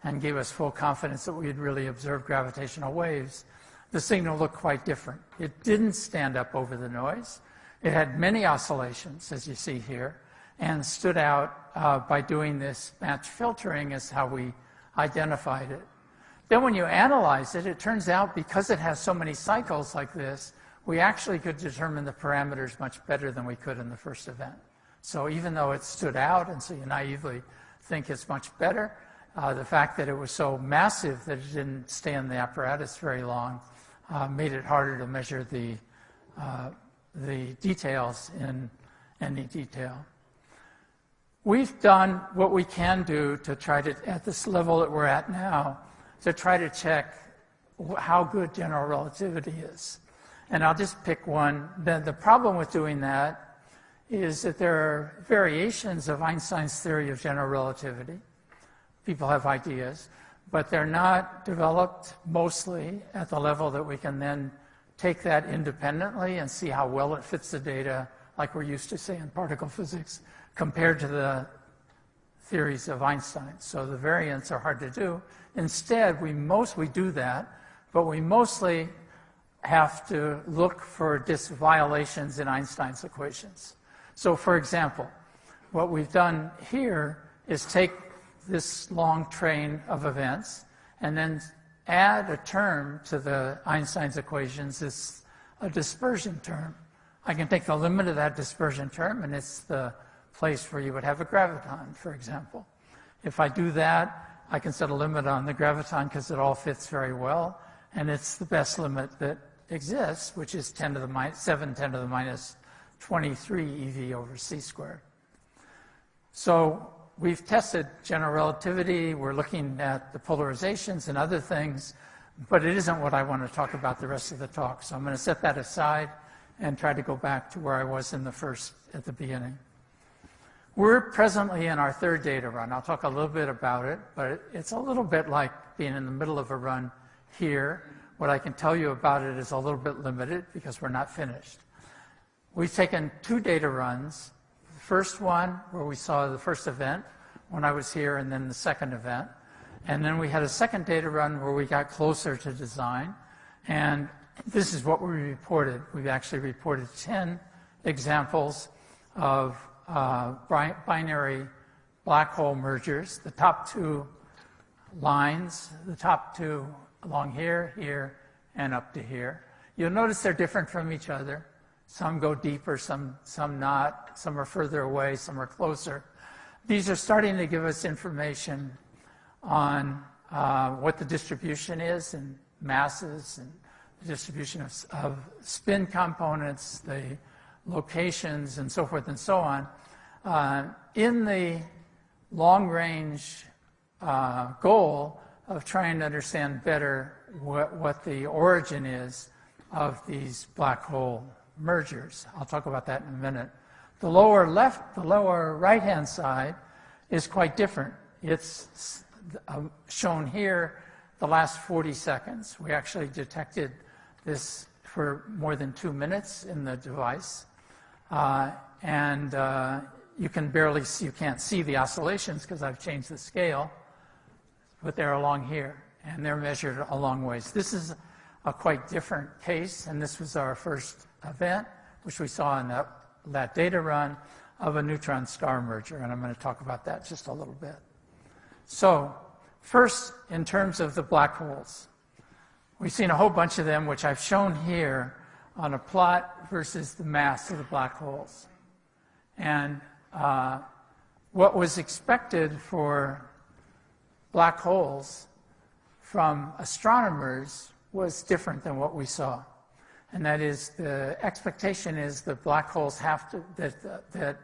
and gave us full confidence that we had really observed gravitational waves, the signal looked quite different. It didn't stand up over the noise. It had many oscillations, as you see here, and stood out by doing this match filtering is how we identified it. Then when you analyze it, it turns out because it has so many cycles like this, we actually could determine the parameters much better than we could in the first event. So even though it stood out, and so you naively think it's much better, the fact that it was so massive that it didn't stay in the apparatus very long made it harder to measure the details in any detail. We've done what we can do to try to, at this level that we're at now, to try to check how good general relativity is. And I'll just pick one. The problem with doing that is that there are variations of Einstein's theory of general relativity. People have ideas, but they're not developed mostly at the level that we can then take that independently and see how well it fits the data, like we're used to say in particle physics, compared to the theories of Einstein. So the variants are hard to do. Instead, we do that, but we mostly have to look for violations in Einstein's equations. So for example, what we've done here is take this long train of events and then add a term to the Einstein's equations. It's a dispersion term. I can take the limit of that dispersion term, and it's the place where you would have a graviton, for example. If I do that, I can set a limit on the graviton because it all fits very well, and it's the best limit that exists, which is 7 10 to the minus 23 eV over c squared. So we've tested general relativity. We're looking at the polarizations and other things, but it isn't what I want to talk about the rest of the talk. So I'm going to set that aside and try to go back to where I was at the beginning. We're presently in our third data run. I'll talk a little bit about it, but it's a little bit like being in the middle of a run here. What I can tell you about it is a little bit limited because we're not finished. We've taken 2 data runs. The first one, where we saw the first event when I was here, and then the second event. And then we had a second data run where we got closer to design. And this is what we reported. We've actually reported 10 examples of binary black hole mergers. The top 2 lines, the top 2 along here, here, and up to here. You'll notice they're different from each other. Some go deeper, some not. Some are further away, some are closer. These are starting to give us information on what the distribution is and masses and the distribution of spin components, the locations, and so forth and so on. In the long-range goal of trying to understand better what the origin is of these black hole mergers. I'll talk about that in a minute. The lower right-hand side is quite different. It's shown here the last 40 seconds. We actually detected this for more than 2 minutes in the device. You can't see the oscillations because I've changed the scale, but they're along here, and they're measured a long ways. This is a quite different case, and this was our first event, which we saw in that data run of a neutron-star merger, and I'm going to talk about that just a little bit. So, first, in terms of the black holes, we've seen a whole bunch of them, which I've shown here on a plot versus the mass of the black holes. And what was expected for black holes from astronomers was different than what we saw. And that is, the expectation is that black holes have to, that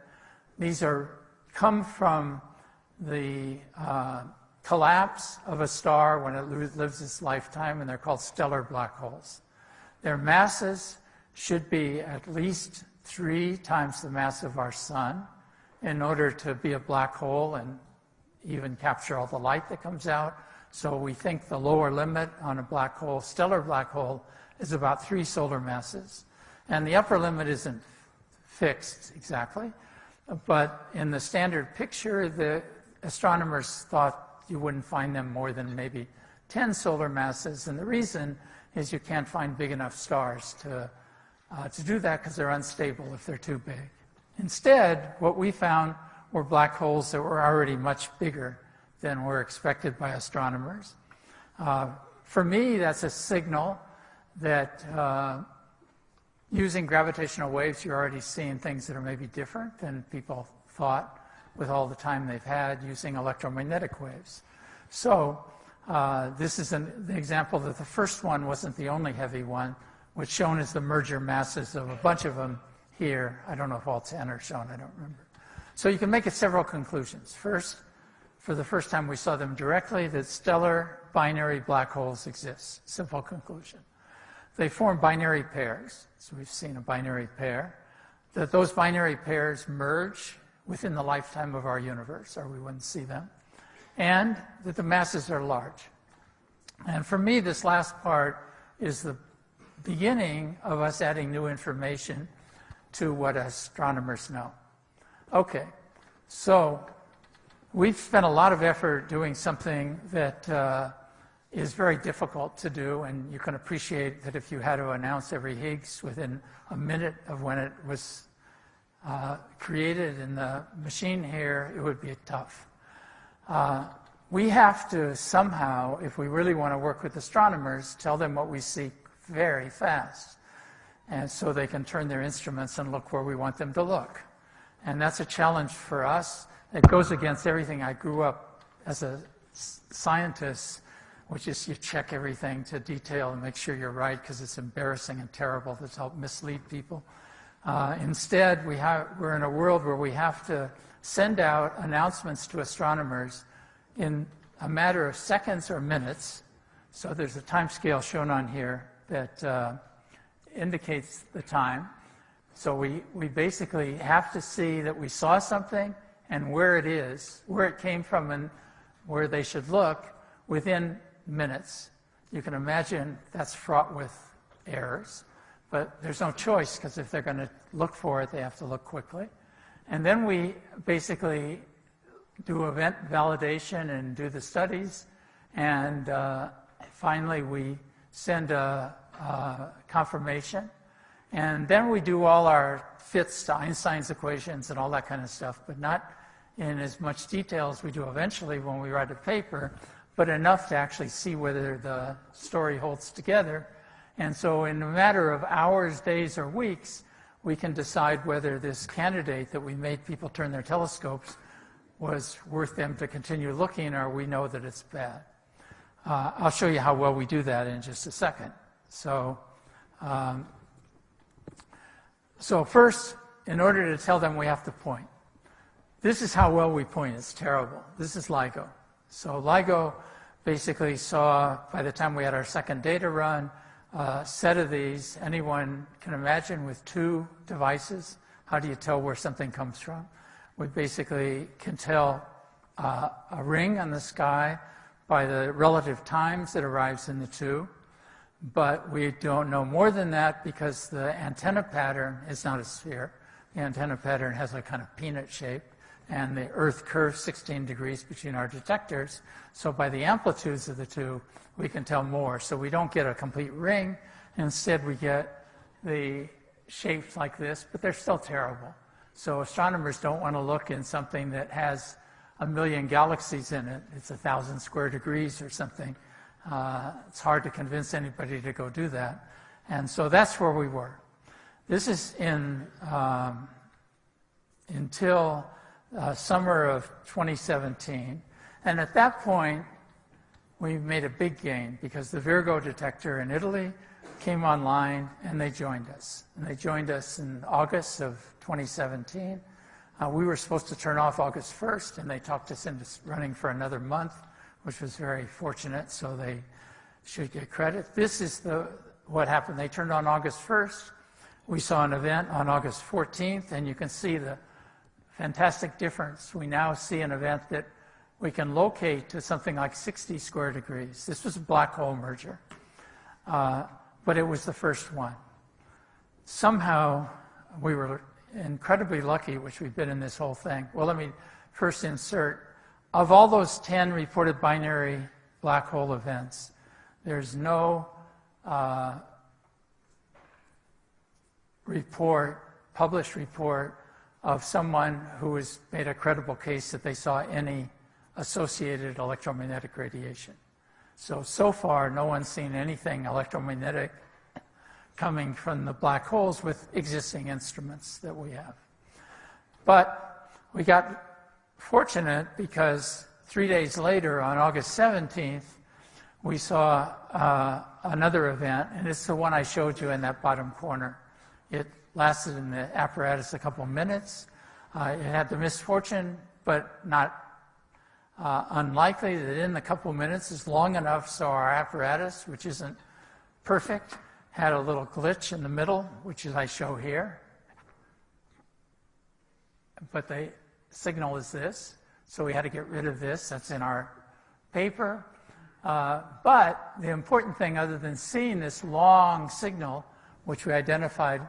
these come from the collapse of a star when it lives its lifetime, and they're called stellar black holes. Their masses should be at least 3 times the mass of our sun in order to be a black hole and even capture all the light that comes out. So we think the lower limit on a black hole, stellar black hole, is about 3 solar masses. And the upper limit isn't fixed exactly, but in the standard picture, the astronomers thought you wouldn't find them more than maybe 10 solar masses, and the reason is you can't find big enough stars to do that because they're unstable if they're too big. Instead, what we found were black holes that were already much bigger than were expected by astronomers. For me, that's a signal that using gravitational waves, you're already seeing things that are maybe different than people thought with all the time they've had using electromagnetic waves. So this is the example that the first one wasn't the only heavy one, which shown as the merger masses of a bunch of them here. I don't know if all 10 are shown, I don't remember. So you can make several conclusions. First, for the first time we saw them directly, that stellar binary black holes exist. Simple conclusion. They form binary pairs. So we've seen a binary pair. That those binary pairs merge within the lifetime of our universe, or we wouldn't see them. And that the masses are large. And for me, this last part is the beginning of us adding new information to what astronomers know. Okay, so we've spent a lot of effort doing something that is very difficult to do, and you can appreciate that if you had to announce every Higgs within a minute of when it was created in the machine here, it would be tough. We have to somehow, if we really want to work with astronomers, tell them what we see very fast, and so they can turn their instruments and look where we want them to look. And that's a challenge for us. It goes against everything I grew up as a scientist, which is you check everything to detail and make sure you're right, because it's embarrassing and terrible to help mislead people. Instead, we're in a world where we have to send out announcements to astronomers in a matter of seconds or minutes. So there's a time scale shown on here that indicates the time. So we basically have to see that we saw something and where it is, where it came from, and where they should look within minutes. You can imagine that's fraught with errors, but there's no choice, because if they're going to look for it, they have to look quickly. And then we basically do event validation and do the studies, and finally we send a confirmation, and then we do all our fits to Einstein's equations and all that kind of stuff, but not in as much detail as we do eventually when we write a paper, but enough to actually see whether the story holds together. And so in a matter of hours, days, or weeks, we can decide whether this candidate that we made people turn their telescopes was worth them to continue looking, or we know that it's bad. I'll show you how well we do that in just a second. So first, in order to tell them, we have to point. This is how well we point. It's terrible. This is LIGO. So LIGO basically saw, by the time we had our second data run, a set of these. Anyone can imagine with two devices, how do you tell where something comes from? We basically can tell a ring on the sky by the relative times it arrives in the two, but we don't know more than that because the antenna pattern is not a sphere. The antenna pattern has a kind of peanut shape, and the Earth curves 16 degrees between our detectors. So by the amplitudes of the two, we can tell more. So we don't get a complete ring. Instead, we get the shapes like this, but they're still terrible. So astronomers don't want to look in something that has 1 million galaxies in it. It's 1,000 square degrees or something. It's hard to convince anybody to go do that. And so that's where we were. This is until summer of 2017. And at that point, we made a big gain because the Virgo detector in Italy came online and they joined us. And they joined us in August of 2017. We were supposed to turn off August 1st, and they talked us into running for another month, which was very fortunate, so they should get credit. This is what happened. They turned on August 1st. We saw an event on August 14th, and you can see the fantastic difference. We now see an event that we can locate to something like 60 square degrees. This was a black hole merger, but it was the first one. Somehow, we were incredibly lucky, which we've been in this whole thing. Well, let me first insert, of all those 10 reported binary black hole events, there's no published report of someone who has made a credible case that they saw any associated electromagnetic radiation. So far, no one's seen anything electromagnetic coming from the black holes with existing instruments that we have. But we got fortunate because 3 days later, on August 17th, we saw another event, and it's the one I showed you in that bottom corner. It lasted in the apparatus a couple minutes. It had the misfortune, but not unlikely, that in the couple minutes is long enough so our apparatus, which isn't perfect, had a little glitch in the middle, which is I show here. But the signal is this, so we had to get rid of this. That's in our paper. But the important thing, other than seeing this long signal, which we identified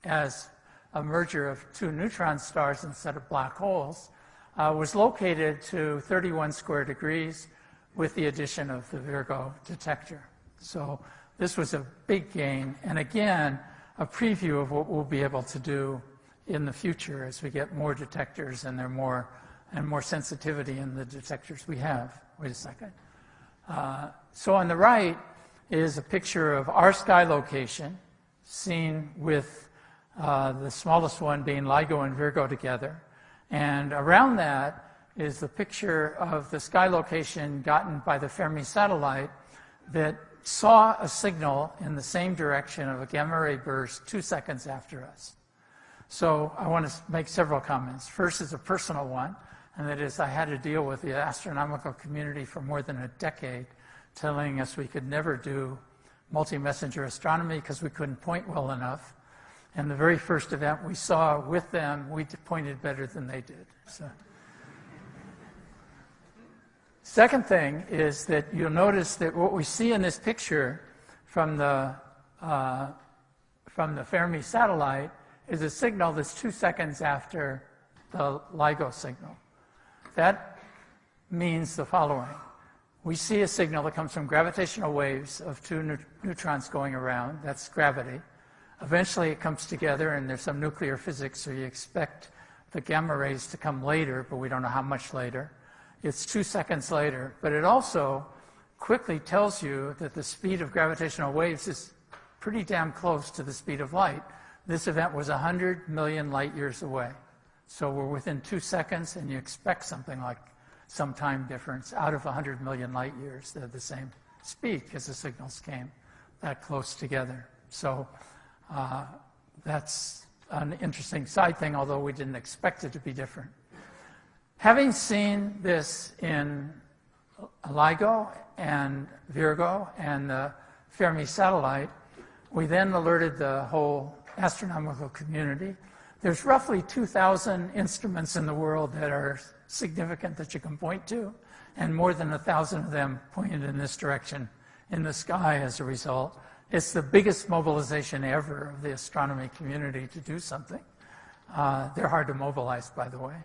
as a merger of two neutron stars instead of black holes, was located to 31 square degrees with the addition of the Virgo detector. So this was a big gain, and again, a preview of what we'll be able to do in the future as we get more detectors and more sensitivity in the detectors we have. Wait a second. So on the right is a picture of our sky location, seen with the smallest one being LIGO and Virgo together. And around that is the picture of the sky location gotten by the Fermi satellite that saw a signal in the same direction of a gamma ray burst 2 seconds after us. So I want to make several comments. First is a personal one, and that is I had to deal with the astronomical community for more than a decade, telling us we could never do multi-messenger astronomy because we couldn't point well enough. And the very first event we saw with them, we pointed better than they did. So. Second thing is that you'll notice that what we see in this picture from the Fermi satellite is a signal that's 2 seconds after the LIGO signal. That means the following. We see a signal that comes from gravitational waves of two neutrons going around. That's gravity. Eventually it comes together, and there's some nuclear physics, so you expect the gamma rays to come later, but we don't know how much later. It's 2 seconds later, but it also quickly tells you that the speed of gravitational waves is pretty damn close to the speed of light. This event was 100 million light years away. So we're within 2 seconds, and you expect something like some time difference out of 100 million light years. They're the same speed because the signals came that close together. So that's an interesting side thing, although we didn't expect it to be different. Having seen this in LIGO and Virgo and the Fermi satellite, we then alerted the whole astronomical community. There's roughly 2,000 instruments in the world that are significant that you can point to, and more than 1,000 of them pointed in this direction in the sky as a result. It's the biggest mobilization ever of the astronomy community to do something. They're hard to mobilize, by the way.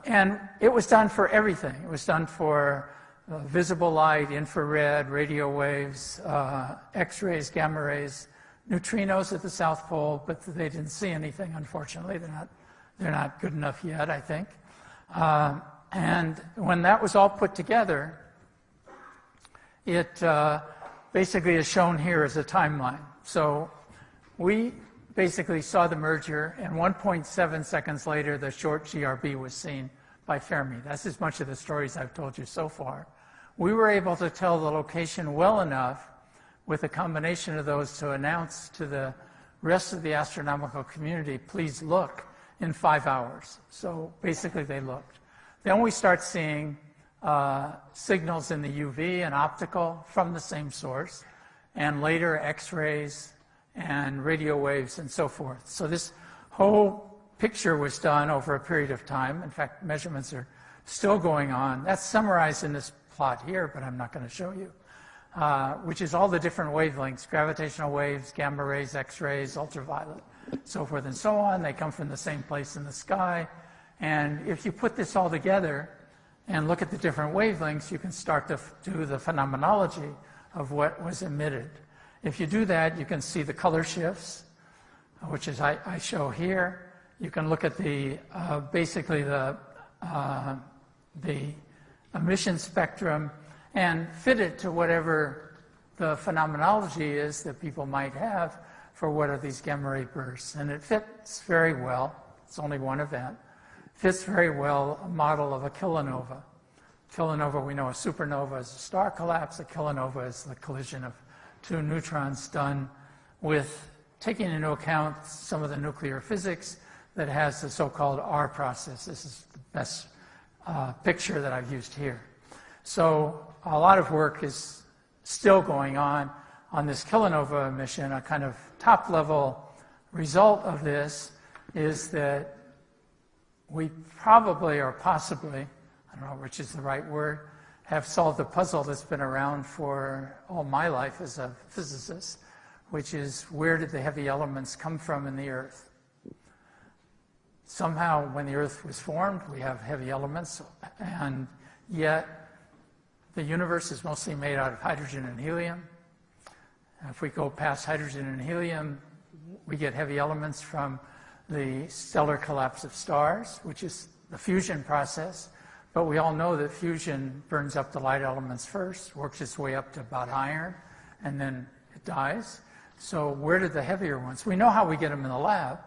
And it was done for everything. It was done for visible light, infrared, radio waves, X-rays, gamma rays, neutrinos at the South Pole, but they didn't see anything, unfortunately. They're not good enough yet, I think. And when that was all put together, it basically is shown here as a timeline. So we basically saw the merger, and 1.7 seconds later, the short GRB was seen by Fermi. That's as much of the stories I've told you so far. We were able to tell the location well enough with a combination of those to announce to the rest of the astronomical community, please look, in 5 hours. So basically they looked. Then we start seeing signals in the UV and optical from the same source, and later X-rays and radio waves and so forth. So this whole picture was done over a period of time. In fact, measurements are still going on. That's summarized in this plot here, but I'm not going to show you, which is all the different wavelengths, gravitational waves, gamma rays, X-rays, ultraviolet, so forth and so on. They come from the same place in the sky. And if you put this all together and look at the different wavelengths, you can start to do the phenomenology of what was emitted. If you do that, you can see the color shifts, which is I show here. You can look at the basically the emission spectrum and fit it to whatever the phenomenology is that people might have for what are these gamma ray bursts. And it fits very well. It's only one event. Fits very well a model of a kilonova. Kilonova, we know a supernova is a star collapse. A kilonova is the collision of two neutrons done with taking into account some of the nuclear physics that has the so-called R process. This is the best picture that I've used here. So a lot of work is still going on this kilonova emission. A kind of top-level result of this is that we probably or possibly, I don't know which is the right word, have solved the puzzle that's been around for all my life as a physicist, which is where did the heavy elements come from in the Earth? Somehow when the Earth was formed, we have heavy elements, and yet the universe is mostly made out of hydrogen and helium. If we go past hydrogen and helium, we get heavy elements from the stellar collapse of stars, which is the fusion process. But we all know that fusion burns up the light elements first, works its way up to about iron, and then it dies. So where did the heavier ones? We know how we get them in the lab,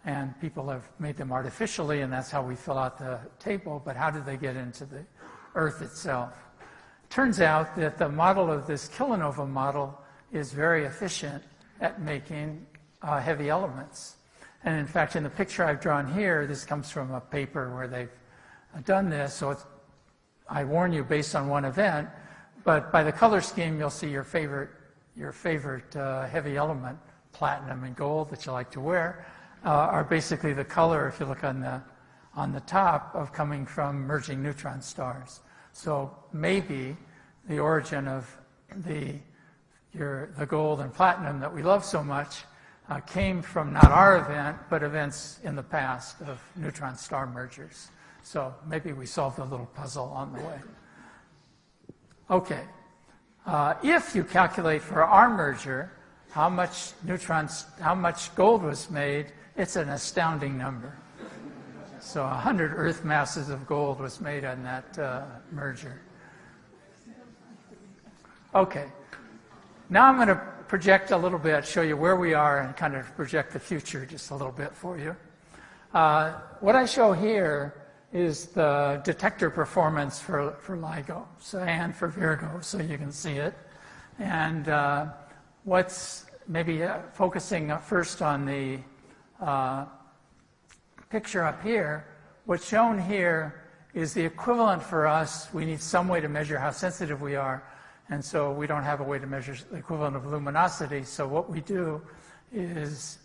and people have made them artificially, and that's how we fill out the table, but how did they get into the Earth itself? Turns out that the model of this kilonova model is very efficient at making heavy elements. And in fact, in the picture I've drawn here, this comes from a paper where they've done this, so I warn you based on one event, but by the color scheme, you'll see your favorite heavy element, platinum and gold that you like to wear, are basically the color, if you look on the top, of coming from merging neutron stars. So maybe the origin of the gold and platinum that we love so much came from not our event, but events in the past of neutron star mergers. So maybe we solved a little puzzle on the way. Okay. If you calculate for our merger how much gold was made, it's an astounding number. So 100 Earth masses of gold was made on that merger. Okay. Now I'm going to project a little bit, show you where we are, and kind of project the future just a little bit for you. What I show here is the detector performance for LIGO and for Virgo, so you can see it. And what's maybe focusing first on the picture up here, what's shown here is the equivalent for us. We need some way to measure how sensitive we are, and so we don't have a way to measure the equivalent of luminosity. So what we do is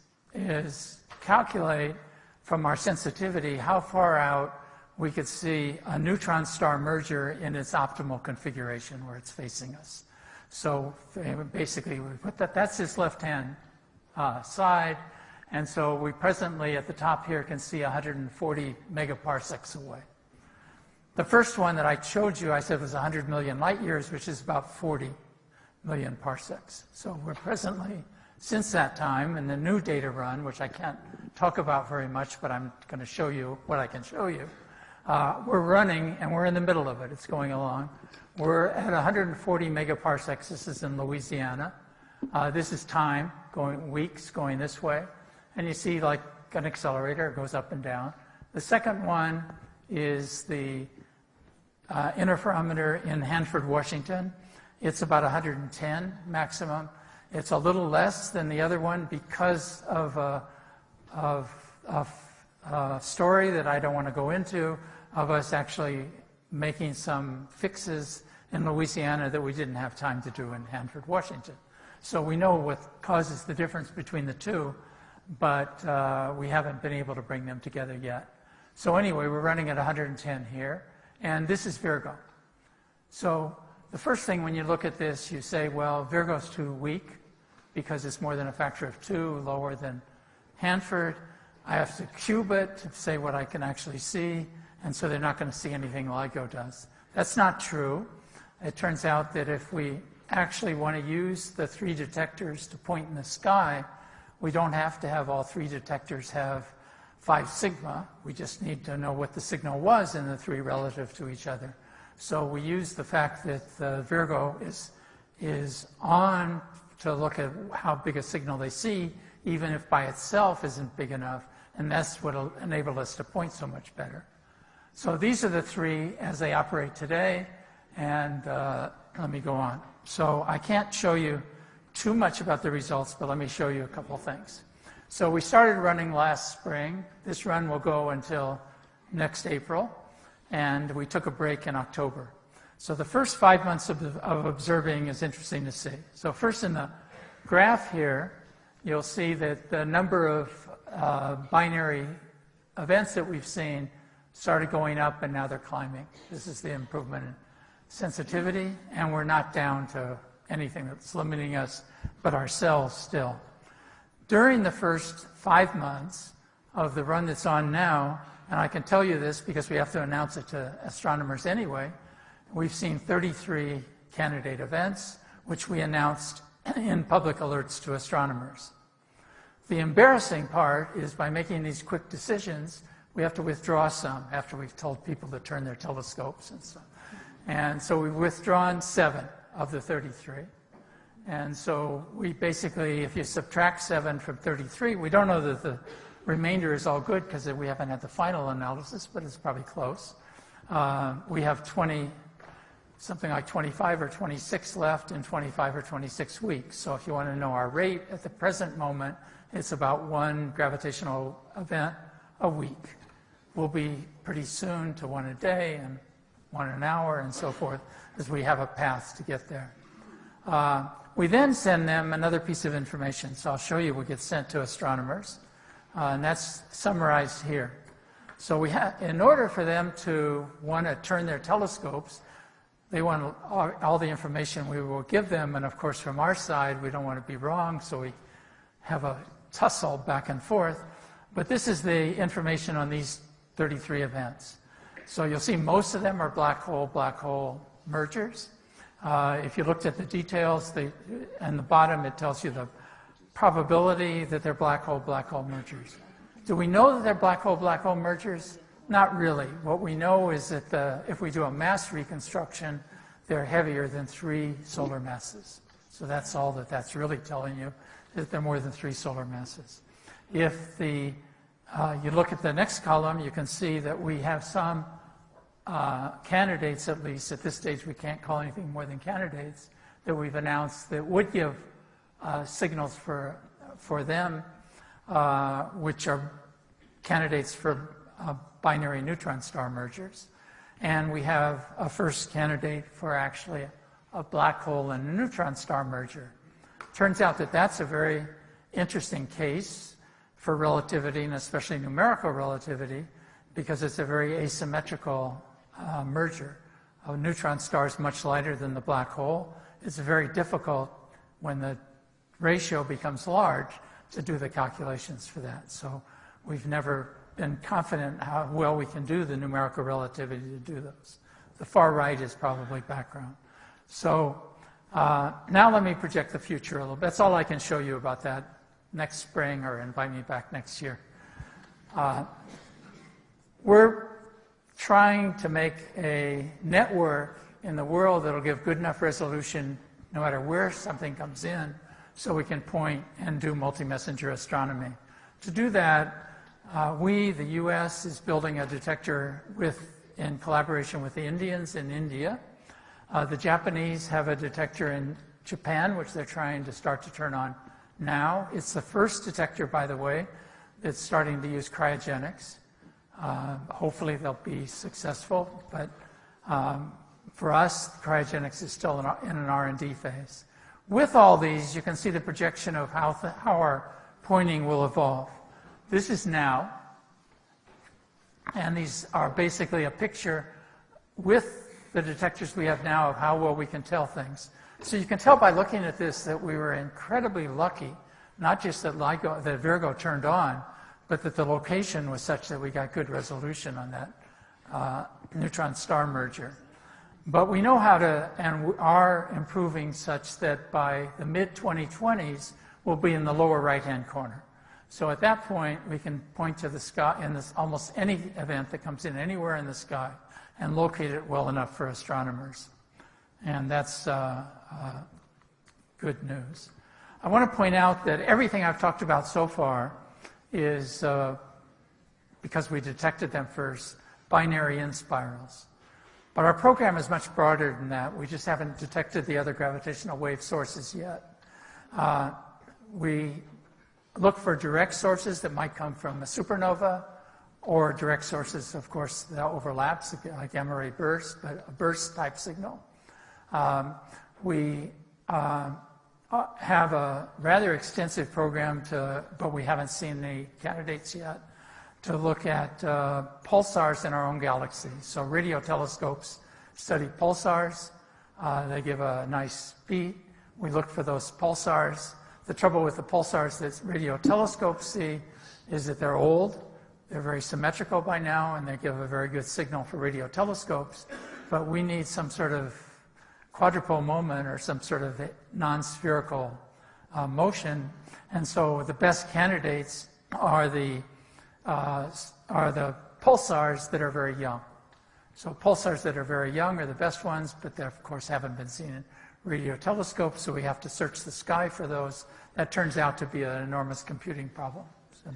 calculate from our sensitivity how far out we could see a neutron star merger in its optimal configuration where it's facing us. So basically, we put that's its left-hand side, and so we presently at the top here can see 140 megaparsecs away. The first one that I showed you, I said was 100 million light years, which is about 40 million parsecs. So we're presently, since that time, in the new data run, which I can't talk about very much, but I'm going to show you what I can show you. We're running, and we're in the middle of it. It's going along. We're at 140 megaparsecs. This is in Louisiana. This is time, weeks going this way. And you see like an accelerator, it goes up and down. The second one is the interferometer in Hanford, Washington. It's about 110 maximum. It's a little less than the other one because of a story that I don't want to go into of us actually making some fixes in Louisiana that we didn't have time to do in Hanford, Washington. So we know what causes the difference between the two, but we haven't been able to bring them together yet. So anyway, we're running at 110 here, and this is Virgo. So the first thing when you look at this, you say, well, Virgo's too weak because it's more than a factor of 2 lower than Hanford. I have to cube it to say what I can actually see, and so they're not going to see anything LIGO does. That's not true. It turns out that if we actually want to use the 3 detectors to point in the sky, we don't have to have all 3 detectors have 5 sigma. We just need to know what the signal was in the 3 relative to each other. So we use the fact that the Virgo is on to look at how big a signal they see, even if by itself isn't big enough, and that's what will enable us to point so much better. So these are the 3 as they operate today, and let me go on. So I can't show you too much about the results, but let me show you a couple things. So we started running last spring. This run will go until next April, and we took a break in October. So the first 5 months of observing is interesting to see. So first in the graph here, you'll see that the number of binary events that we've seen started going up, and now they're climbing. This is the improvement in sensitivity, and we're not down to anything that's limiting us but ourselves still. During the first 5 months of the run that's on now, and I can tell you this because we have to announce it to astronomers anyway, We've seen 33 candidate events, which we announced in public alerts to astronomers. The embarrassing part is by making these quick decisions, we have to withdraw some after we've told people to turn their telescopes and stuff. And so we've withdrawn 7 of the 33. And so we basically, if you subtract 7 from 33, we don't know that the remainder is all good because we haven't had the final analysis, but it's probably close. We have something like 25 or 26 left in 25 or 26 weeks. So if you want to know our rate at the present moment, it's about 1 gravitational event a week. We'll be pretty soon to 1 a day and 1 an hour and so forth, as we have a path to get there. We then send them another piece of information. So I'll show you what gets sent to astronomers. And that's summarized here. So in order for them to want to turn their telescopes, they want all the information we will give them. And of course, from our side, we don't want to be wrong. So we have a tussle back and forth. But this is the information on these 33 events. So you'll see most of them are black hole mergers. If you looked at the details, on the bottom it tells you the probability that they're black hole mergers. Do we know that they're black hole mergers? Not really. What we know is that if we do a mass reconstruction, they're heavier than 3 solar masses. So that's all that's really telling you, that they're more than 3 solar masses. If you look at the next column, you can see that we have some candidates, at least at this stage we can't call anything more than candidates, that we've announced that would give signals for them, which are candidates for binary neutron star mergers. And we have a first candidate for actually a black hole and a neutron star merger. Turns out that that's a very interesting case for relativity, and especially numerical relativity, because it's a very asymmetrical merger. A neutron star is much lighter than the black hole. It's very difficult when the ratio becomes large to do the calculations for that. So we've never been confident how well we can do the numerical relativity to do those. The far right is probably background. So now let me project the future a little bit. That's all I can show you about that next spring, or invite me back next year. We're trying to make a network in the world that'll give good enough resolution no matter where something comes in, so we can point and do multi-messenger astronomy. To do that, the US is building a detector in collaboration with the Indians in India. The Japanese have a detector in Japan, which they're trying to start to turn on now. It's the first detector, by the way, that's starting to use cryogenics. Hopefully they'll be successful, but for us, cryogenics is still in an R&D phase. With all these, you can see the projection of how our pointing will evolve. This is now, and these are basically a picture with the detectors we have now of how well we can tell things. So you can tell by looking at this that we were incredibly lucky, not just that Virgo turned on, but that the location was such that we got good resolution on that neutron star merger. But we know how to, and we are improving such that by the mid-2020s, we'll be in the lower right-hand corner. So at that point, we can point to the sky in almost any event that comes in anywhere in the sky and locate it well enough for astronomers. And that's good news. I want to point out that everything I've talked about so far is, because we detected them first, binary in-spirals. But our program is much broader than that. We just haven't detected the other gravitational wave sources yet. We look for direct sources that might come from a supernova, or direct sources, of course, that overlaps, like gamma ray burst, but a burst type signal. We have a rather extensive program but we haven't seen the candidates yet, to look at pulsars in our own galaxy. So radio telescopes study pulsars. They give a nice beat. We look for those pulsars. The trouble with the pulsars that radio telescopes see is that they're old. They're very symmetrical by now, and they give a very good signal for radio telescopes. but we need some sort of quadrupole moment or some sort of non-spherical motion. And so the best candidates are the pulsars that are very young. So pulsars that are very young are the best ones, but they, of course, haven't been seen in radio telescopes, so we have to search the sky for those. That turns out to be an enormous computing problem,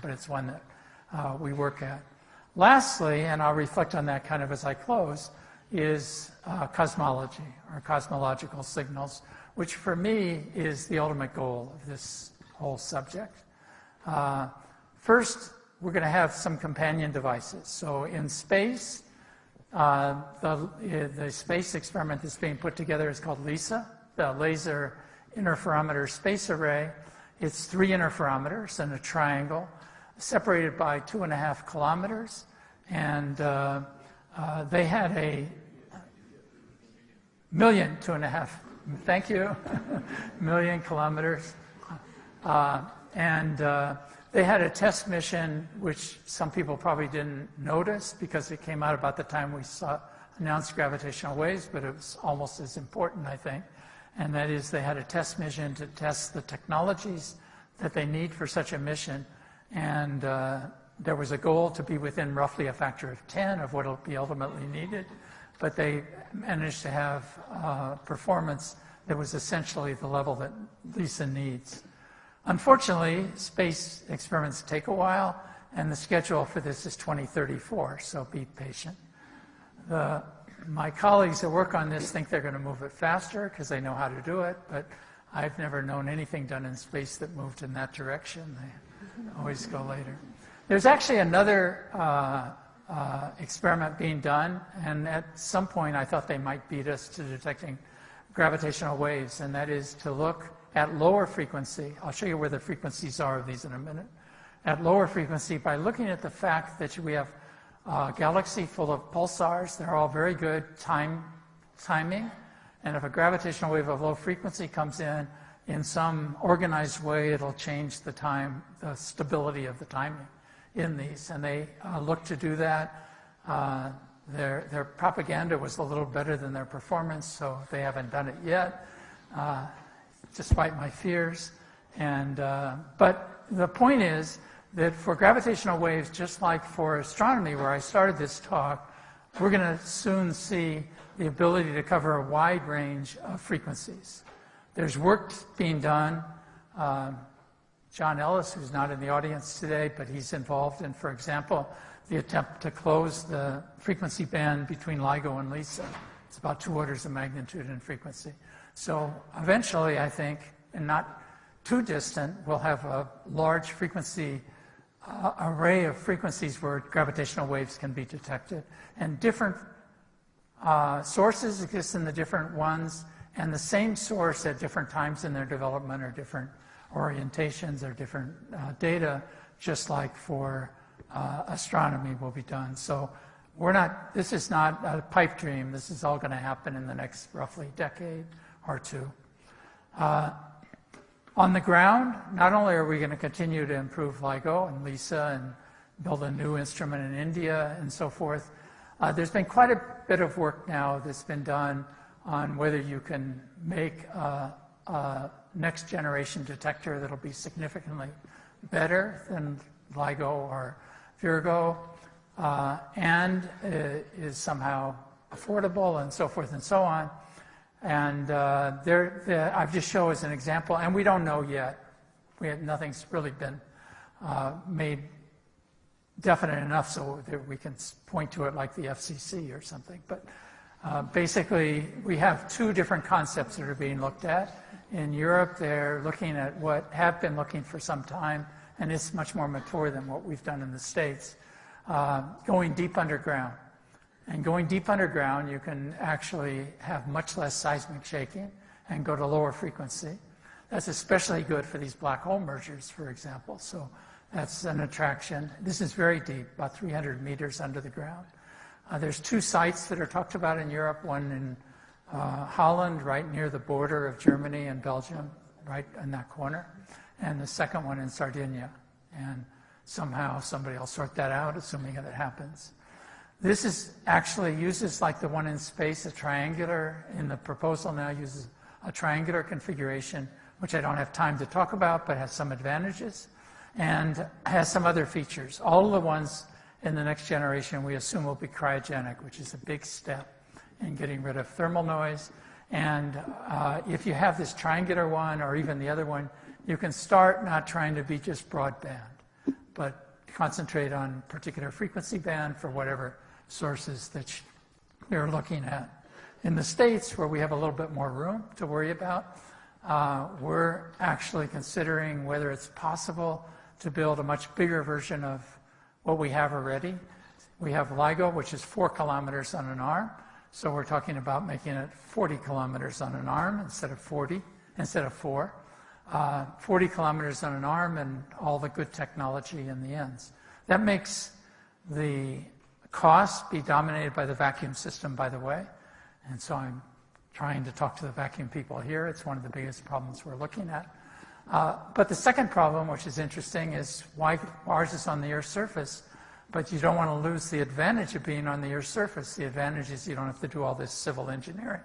but it's one that we work at. Lastly, and I'll reflect on that kind of as I close, is cosmology, or cosmological signals, which for me is the ultimate goal of this whole subject. First, we're going to have some companion devices. So in space, the space experiment that's being put together is called LISA, the Laser Interferometer Space Array. It's 3 interferometers in a triangle separated by 2.5 kilometers. And they had a million, 2.5, thank you, million kilometers. They had a test mission, which some people probably didn't notice because it came out about the time we announced gravitational waves, but it was almost as important, I think. And that is they had a test mission to test the technologies that they need for such a mission. And there was a goal to be within roughly a factor of 10 of what will be ultimately needed. But they managed to have performance that was essentially the level that LISA needs. Unfortunately, space experiments take a while, and the schedule for this is 2034, so be patient. My colleagues that work on this think they're going to move it faster because they know how to do it, but I've never known anything done in space that moved in that direction. They always go later. There's actually another experiment being done, and at some point I thought they might beat us to detecting gravitational waves, and that is to look at lower frequency. I'll show you where the frequencies are of these in a minute. At lower frequency, by looking at the fact that we have a galaxy full of pulsars, they're all very good timing, and if a gravitational wave of low frequency comes in some organized way, it'll change the the stability of the timing in these, and they look to do that. Their propaganda was a little better than their performance, so they haven't done it yet, despite my fears. But the point is that for gravitational waves, just like for astronomy, where I started this talk, we're going to soon see the ability to cover a wide range of frequencies. There's work being done. John Ellis, who's not in the audience today, but he's involved in, for example, the attempt to close the frequency band between LIGO and LISA. It's about 2 orders of magnitude in frequency. So eventually, I think, and not too distant, we'll have a large frequency array of frequencies where gravitational waves can be detected. And different sources exist in the different ones, and the same source at different times in their development or different orientations or different data, just like for astronomy will be done. So this is not a pipe dream. This is all going to happen in the next roughly decade or two. On the ground, not only are we going to continue to improve LIGO and LISA and build a new instrument in India and so forth, there's been quite a bit of work now that's been done on whether you can make a next generation detector that'll be significantly better than LIGO or Virgo and is somehow affordable and so forth and so on. And I've just shown as an example, and we don't know yet. Nothing's really been made definite enough so that we can point to it like the FCC or something. But basically, we have 2 different concepts that are being looked at. In Europe, they're looking at what have been looking for some time, and it's much more mature than what we've done in the States, going deep underground. And going deep underground, you can actually have much less seismic shaking and go to lower frequency. That's especially good for these black hole mergers, for example. So that's an attraction. This is very deep, about 300 meters under the ground. There's 2 sites that are talked about in Europe, one in Holland, right near the border of Germany and Belgium, right in that corner, and the second one in Sardinia. And somehow somebody will sort that out, assuming that it happens. This is actually uses like the one in space, a triangular, in the proposal now uses a triangular configuration, which I don't have time to talk about, but has some advantages, and has some other features. All of the ones in the next generation we assume will be cryogenic, which is a big step in getting rid of thermal noise. And if you have this triangular one, or even the other one, you can start not trying to be just broadband, but concentrate on particular frequency band for whatever sources that you're looking at. In the States, where we have a little bit more room to worry about, we're actually considering whether it's possible to build a much bigger version of what we have already. We have LIGO, which is 4 kilometers on an arm. So we're talking about making it 40 kilometers on an arm instead of 4. 40 kilometers on an arm and all the good technology in the ends. That makes the cost be dominated by the vacuum system, by the way. And so I'm trying to talk to the vacuum people here. It's one of the biggest problems we're looking at. But the second problem, which is interesting, is why Mars is on the Earth's surface, but you don't want to lose the advantage of being on the Earth's surface. The advantage is you don't have to do all this civil engineering.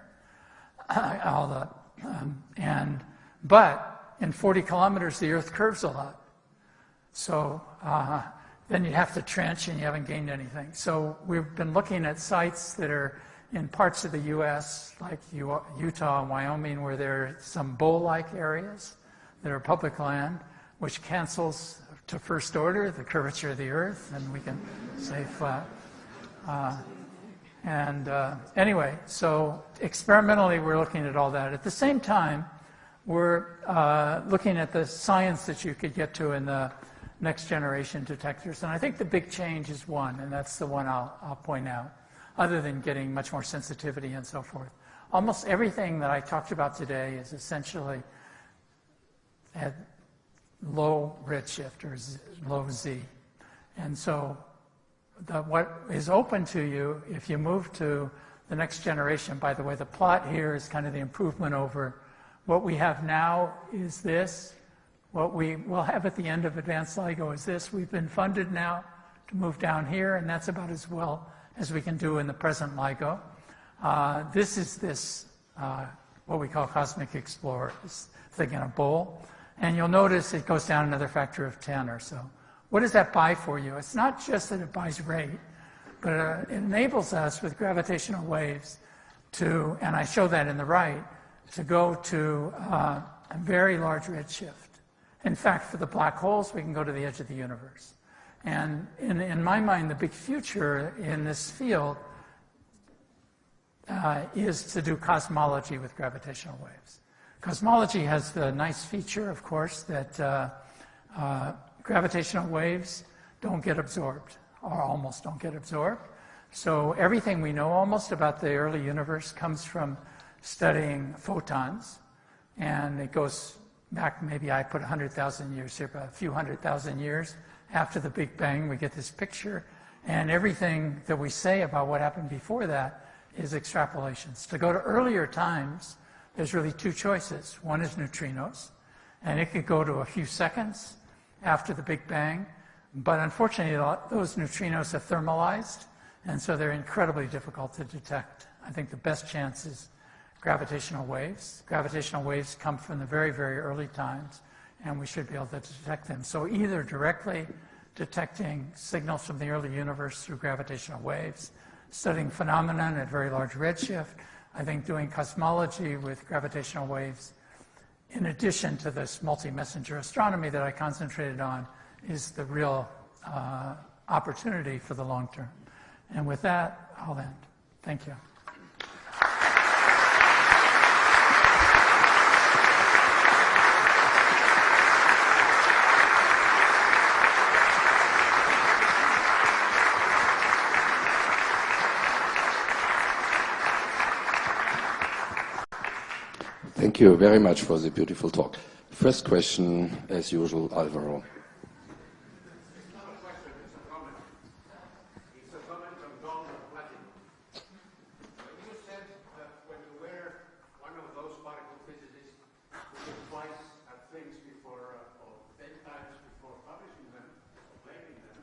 But in 40 kilometers, the Earth curves a lot. So then you have to trench and you haven't gained anything. So we've been looking at sites that are in parts of the U.S., like Utah and Wyoming, where there are some bowl-like areas that are public land, which cancels to first order the curvature of the Earth, and we can stay flat. Anyway, so experimentally we're looking at all that. At the same time, we're looking at the science that you could get to in the next generation detectors. And I think the big change is one, and that's the one I'll point out, other than getting much more sensitivity and so forth. Almost everything that I talked about today is essentially at low redshift, or low Z. And so what is open to you if you move to the next generation, by the way, the plot here is kind of the improvement over what we have now is this. What we will have at the end of advanced LIGO is this. We've been funded now to move down here, and that's about as well as we can do in the present LIGO. This is what we call Cosmic Explorer, this thing in a bowl. And you'll notice it goes down another factor of 10 or so. What does that buy for you? It's not just that it buys rate, but it enables us with gravitational waves to, and I show that in the right, to go to a very large redshift. In fact, for the black holes, we can go to the edge of the universe. And in my mind, the big future in this field is to do cosmology with gravitational waves. Cosmology has the nice feature, of course, that gravitational waves don't get absorbed, or almost don't get absorbed. So everything we know almost about the early universe comes from studying photons, and it goes back, maybe I put 100,000 years here, but a few 100,000 years after the Big Bang, we get this picture, and everything that we say about what happened before that is extrapolations. To go to earlier times, there's really two choices. One is neutrinos, and it could go to a few seconds after the Big Bang, but unfortunately those neutrinos have thermalized, and so they're incredibly difficult to detect. I think the best chance is gravitational waves. Gravitational waves come from the very, very early times, and we should be able to detect them. So either directly detecting signals from the early universe through gravitational waves, studying phenomenon at very large redshift. I think doing cosmology with gravitational waves, in addition to this multi-messenger astronomy that I concentrated on, is the real opportunity for the long term. And with that, I'll end. Thank you. Thank you very much for the beautiful talk. First question, as usual, Alvaro. It's not a question, it's a comment. It's a comment on gold and platinum. When you said that when you were one of those particle physicists who look twice at things before, or 10 times before publishing them, or claiming them,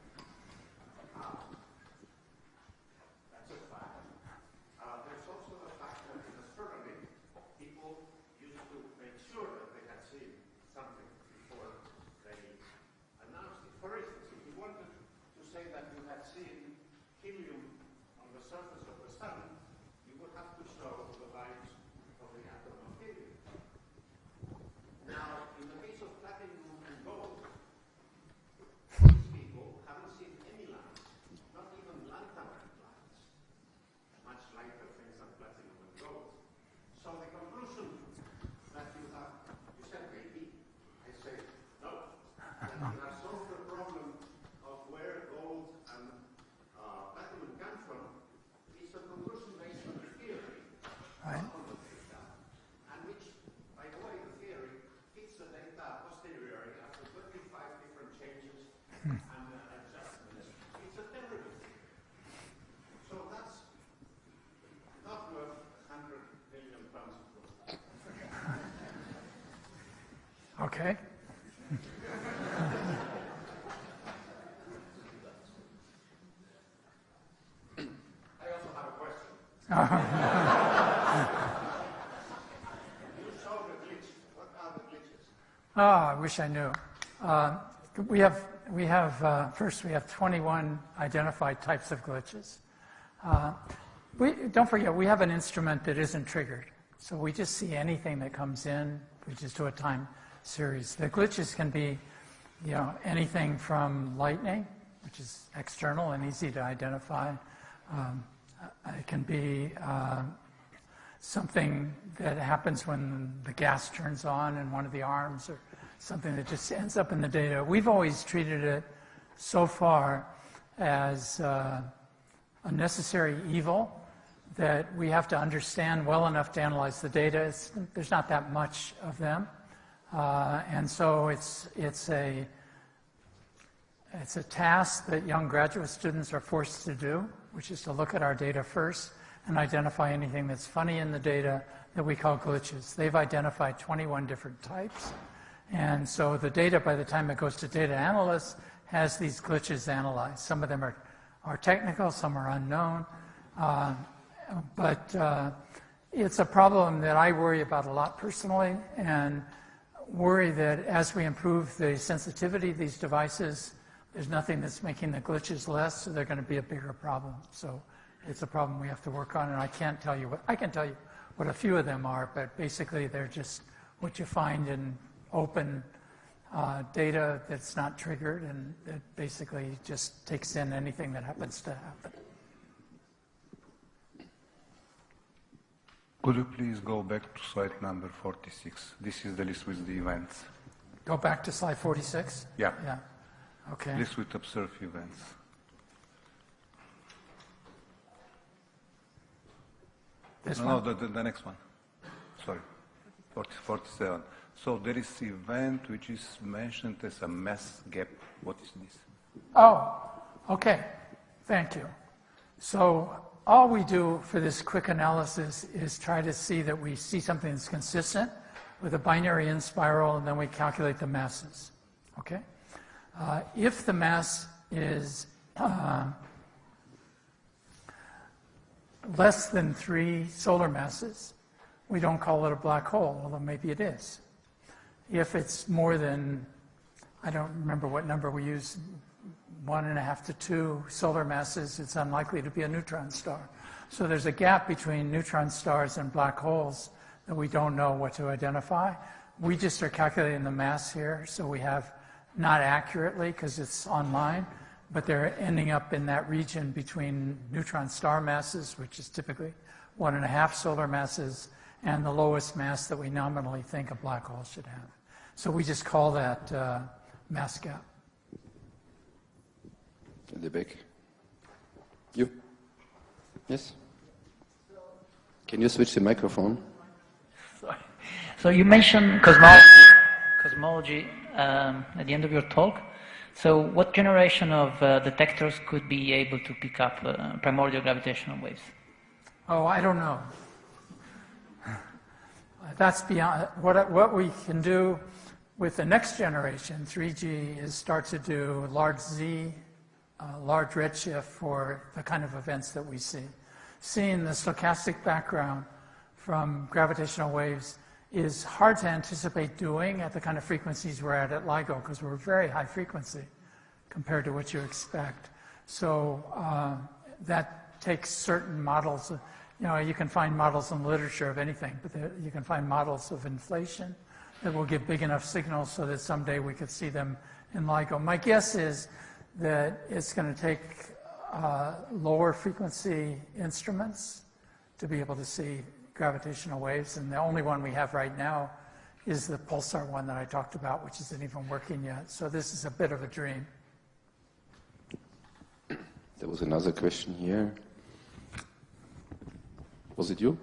and adjustments. It's a derivative. So that's not worth 100 billion pounds of gold. Okay. I also have a question. You saw the glitches. What are the glitches? I wish I knew. First we have 21 identified types of glitches. Don't forget, we have an instrument that isn't triggered. So we just see anything that comes in, we just do a time series. The glitches can be, anything from lightning, which is external and easy to identify. It can be something that happens when the gas turns on in one of the arms, or something that just ends up in the data. We've always treated it so far as a necessary evil that we have to understand well enough to analyze the data. There's not that much of them. And so it's a task that young graduate students are forced to do, which is to look at our data first and identify anything that's funny in the data that we call glitches. They've identified 21 different types. And so the data, by the time it goes to data analysts, has these glitches analyzed. Some of them are technical, some are unknown. But it's a problem that I worry about a lot personally, and worry that as we improve the sensitivity of these devices, there's nothing that's making the glitches less, so they're going to be a bigger problem. So it's a problem we have to work on, and I can tell you what a few of them are, but basically they're just what you find in open data that's not triggered, and it basically just takes in anything that happens to happen. Could you please go back to slide number 46? This is the list with the events. Go back to slide 46? Yeah. Yeah. Okay. List with observed events. This No, one? the next one. Sorry. 47. So there is event which is mentioned as a mass gap. What is this? Oh, okay. Thank you. So all we do for this quick analysis is try to see that we see something that's consistent with a binary in spiral, and then we calculate the masses. Okay? If the mass is less than 3 solar masses, we don't call it a black hole, although maybe it is. If it's more than, I don't remember what number we use, 1.5 to 2 solar masses, it's unlikely to be a neutron star. So there's a gap between neutron stars and black holes that we don't know what to identify. We just are calculating the mass here, so we have, not accurately because it's online, but they're ending up in that region between neutron star masses, which is typically 1.5 solar masses, and the lowest mass that we nominally think a black hole should have. So we just call that mass gap. In the back. You? Yes? Can you switch the microphone? Sorry. So you mentioned cosmology at the end of your talk. So what generation of detectors could be able to pick up primordial gravitational waves? Oh, I don't know. That's beyond what we can do with the next generation, 3G, is start to do large Z, large redshift for the kind of events that we see. Seeing the stochastic background from gravitational waves is hard to anticipate doing at the kind of frequencies we're at LIGO, because we're very high frequency compared to what you expect. So that takes certain models. You can find models in the literature of anything, but you can find models of inflation that will give big enough signals so that someday we could see them in LIGO. My guess is that it's going to take lower frequency instruments to be able to see gravitational waves, and the only one we have right now is the pulsar one that I talked about, which isn't even working yet. So this is a bit of a dream. There was another question here. Was it you?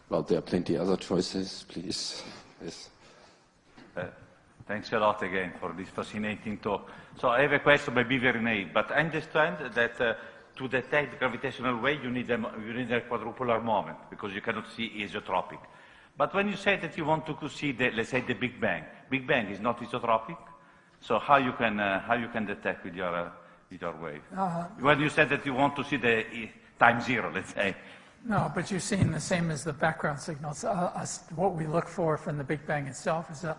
Well, there are plenty other choices, please. Yes. Thanks a lot again for this fascinating talk. So I have a question, maybe very naive, but I understand that to detect the gravitational wave, you need a quadrupolar moment because you cannot see isotropic. But when you say that you want to see, let's say, the Big Bang is not isotropic. So how you can detect with your wave? When you said that you want to see the time zero, let's say. No, but you're seeing the same as the background signals. What we look for from the Big Bang itself is a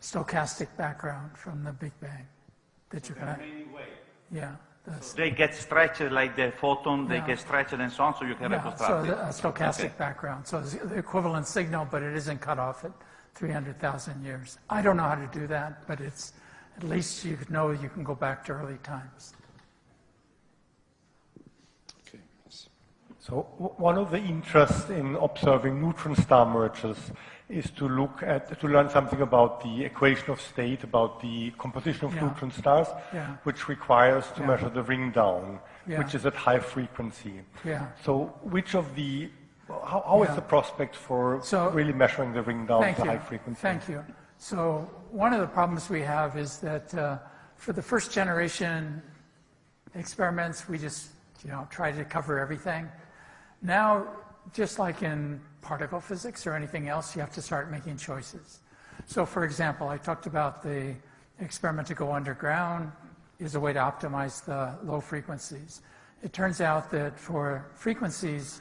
stochastic background from the Big Bang that you can. Yeah. So they get stretched like the photon, they get stretched and so on, so you can reconstruct it. So a stochastic background. So it's the equivalent signal, but it isn't cut off at 300,000 years. I don't know how to do that, but it's at least you know you can go back to early times. Okay. Yes. So one of the interests in observing neutron star mergers is to learn something about the equation of state, about the composition of neutron stars, which requires to measure the ring down, which is at high frequency. So which of the, how is the prospect for really measuring the ring down to high frequency? Thank you. So one of the problems we have is that for the first generation experiments, we just try to cover everything. Now, just like in particle physics or anything else, you have to start making choices. So for example, I talked about the experiment to go underground is a way to optimize the low frequencies. It turns out that for frequencies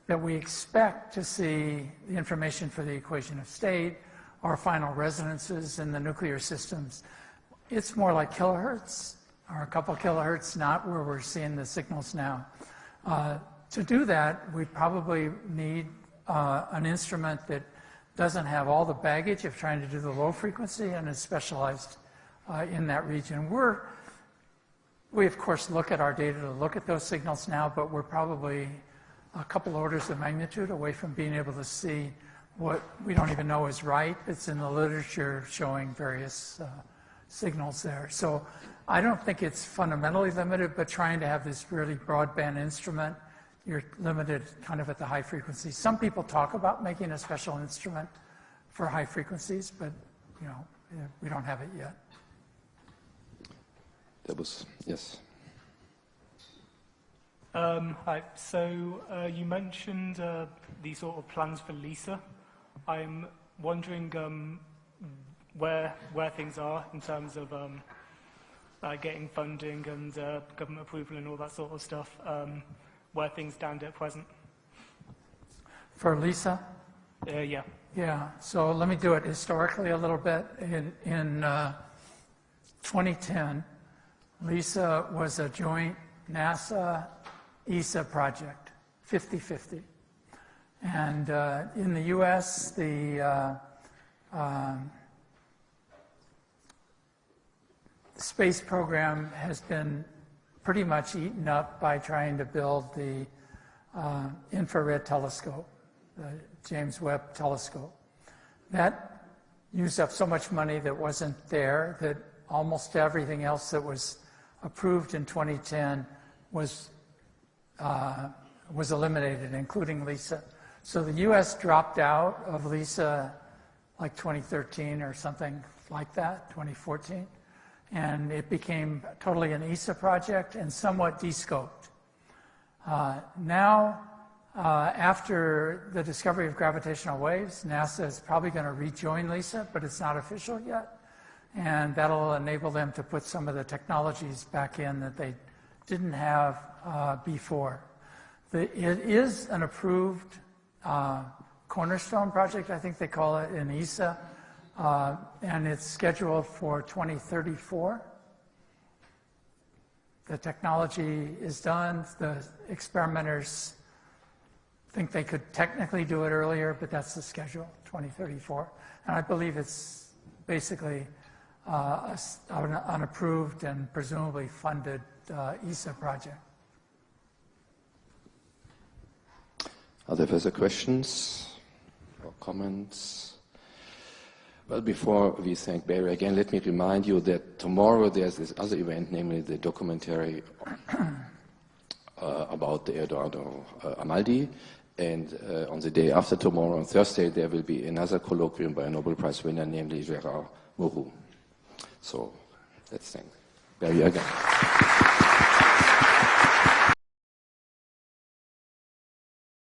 that we expect to see the information for the equation of state or final resonances in the nuclear systems, it's more like kilohertz or a couple kilohertz, not where we're seeing the signals now. To do that, we probably need an instrument that doesn't have all the baggage of trying to do the low frequency and is specialized in that region. We of course look at our data to look at those signals now, but we're probably a couple orders of magnitude away from being able to see what we don't even know is right. It's in the literature showing various signals there. So I don't think it's fundamentally limited, but trying to have this really broadband instrument, you're limited kind of at the high frequencies. Some people talk about making a special instrument for high frequencies, but we don't have it yet. That was, yes. Hi. So you mentioned these sort of plans for LISA. I'm wondering where things are in terms of getting funding and government approval and all that sort of stuff. Where things stand at present. For LISA? Yeah. Yeah, so let me do it historically a little bit. In 2010, LISA was a joint NASA-ESA project, 50-50. And in the US, the space program has been pretty much eaten up by trying to build the infrared telescope, the James Webb telescope. That used up so much money that wasn't there that almost everything else that was approved in 2010 was eliminated, including LISA. So the US dropped out of LISA like 2013 or something like that, 2014. And it became totally an ESA project and somewhat de-scoped. Now, after the discovery of gravitational waves, NASA is probably going to rejoin LISA, but it's not official yet. And that'll enable them to put some of the technologies back in that they didn't have before. It is an approved cornerstone project, I think they call it, in ESA. And it's scheduled for 2034. The technology is done. The experimenters think they could technically do it earlier, but that's the schedule, 2034. And I believe it's basically an approved and presumably funded ESA project. Are there further questions or comments? Well, before we thank Barry again, let me remind you that tomorrow there's this other event, namely the documentary about the Edoardo Amaldi. And on the day after tomorrow, on Thursday, there will be another colloquium by a Nobel Prize winner, namely Gérard Mourou. So let's thank Barry again.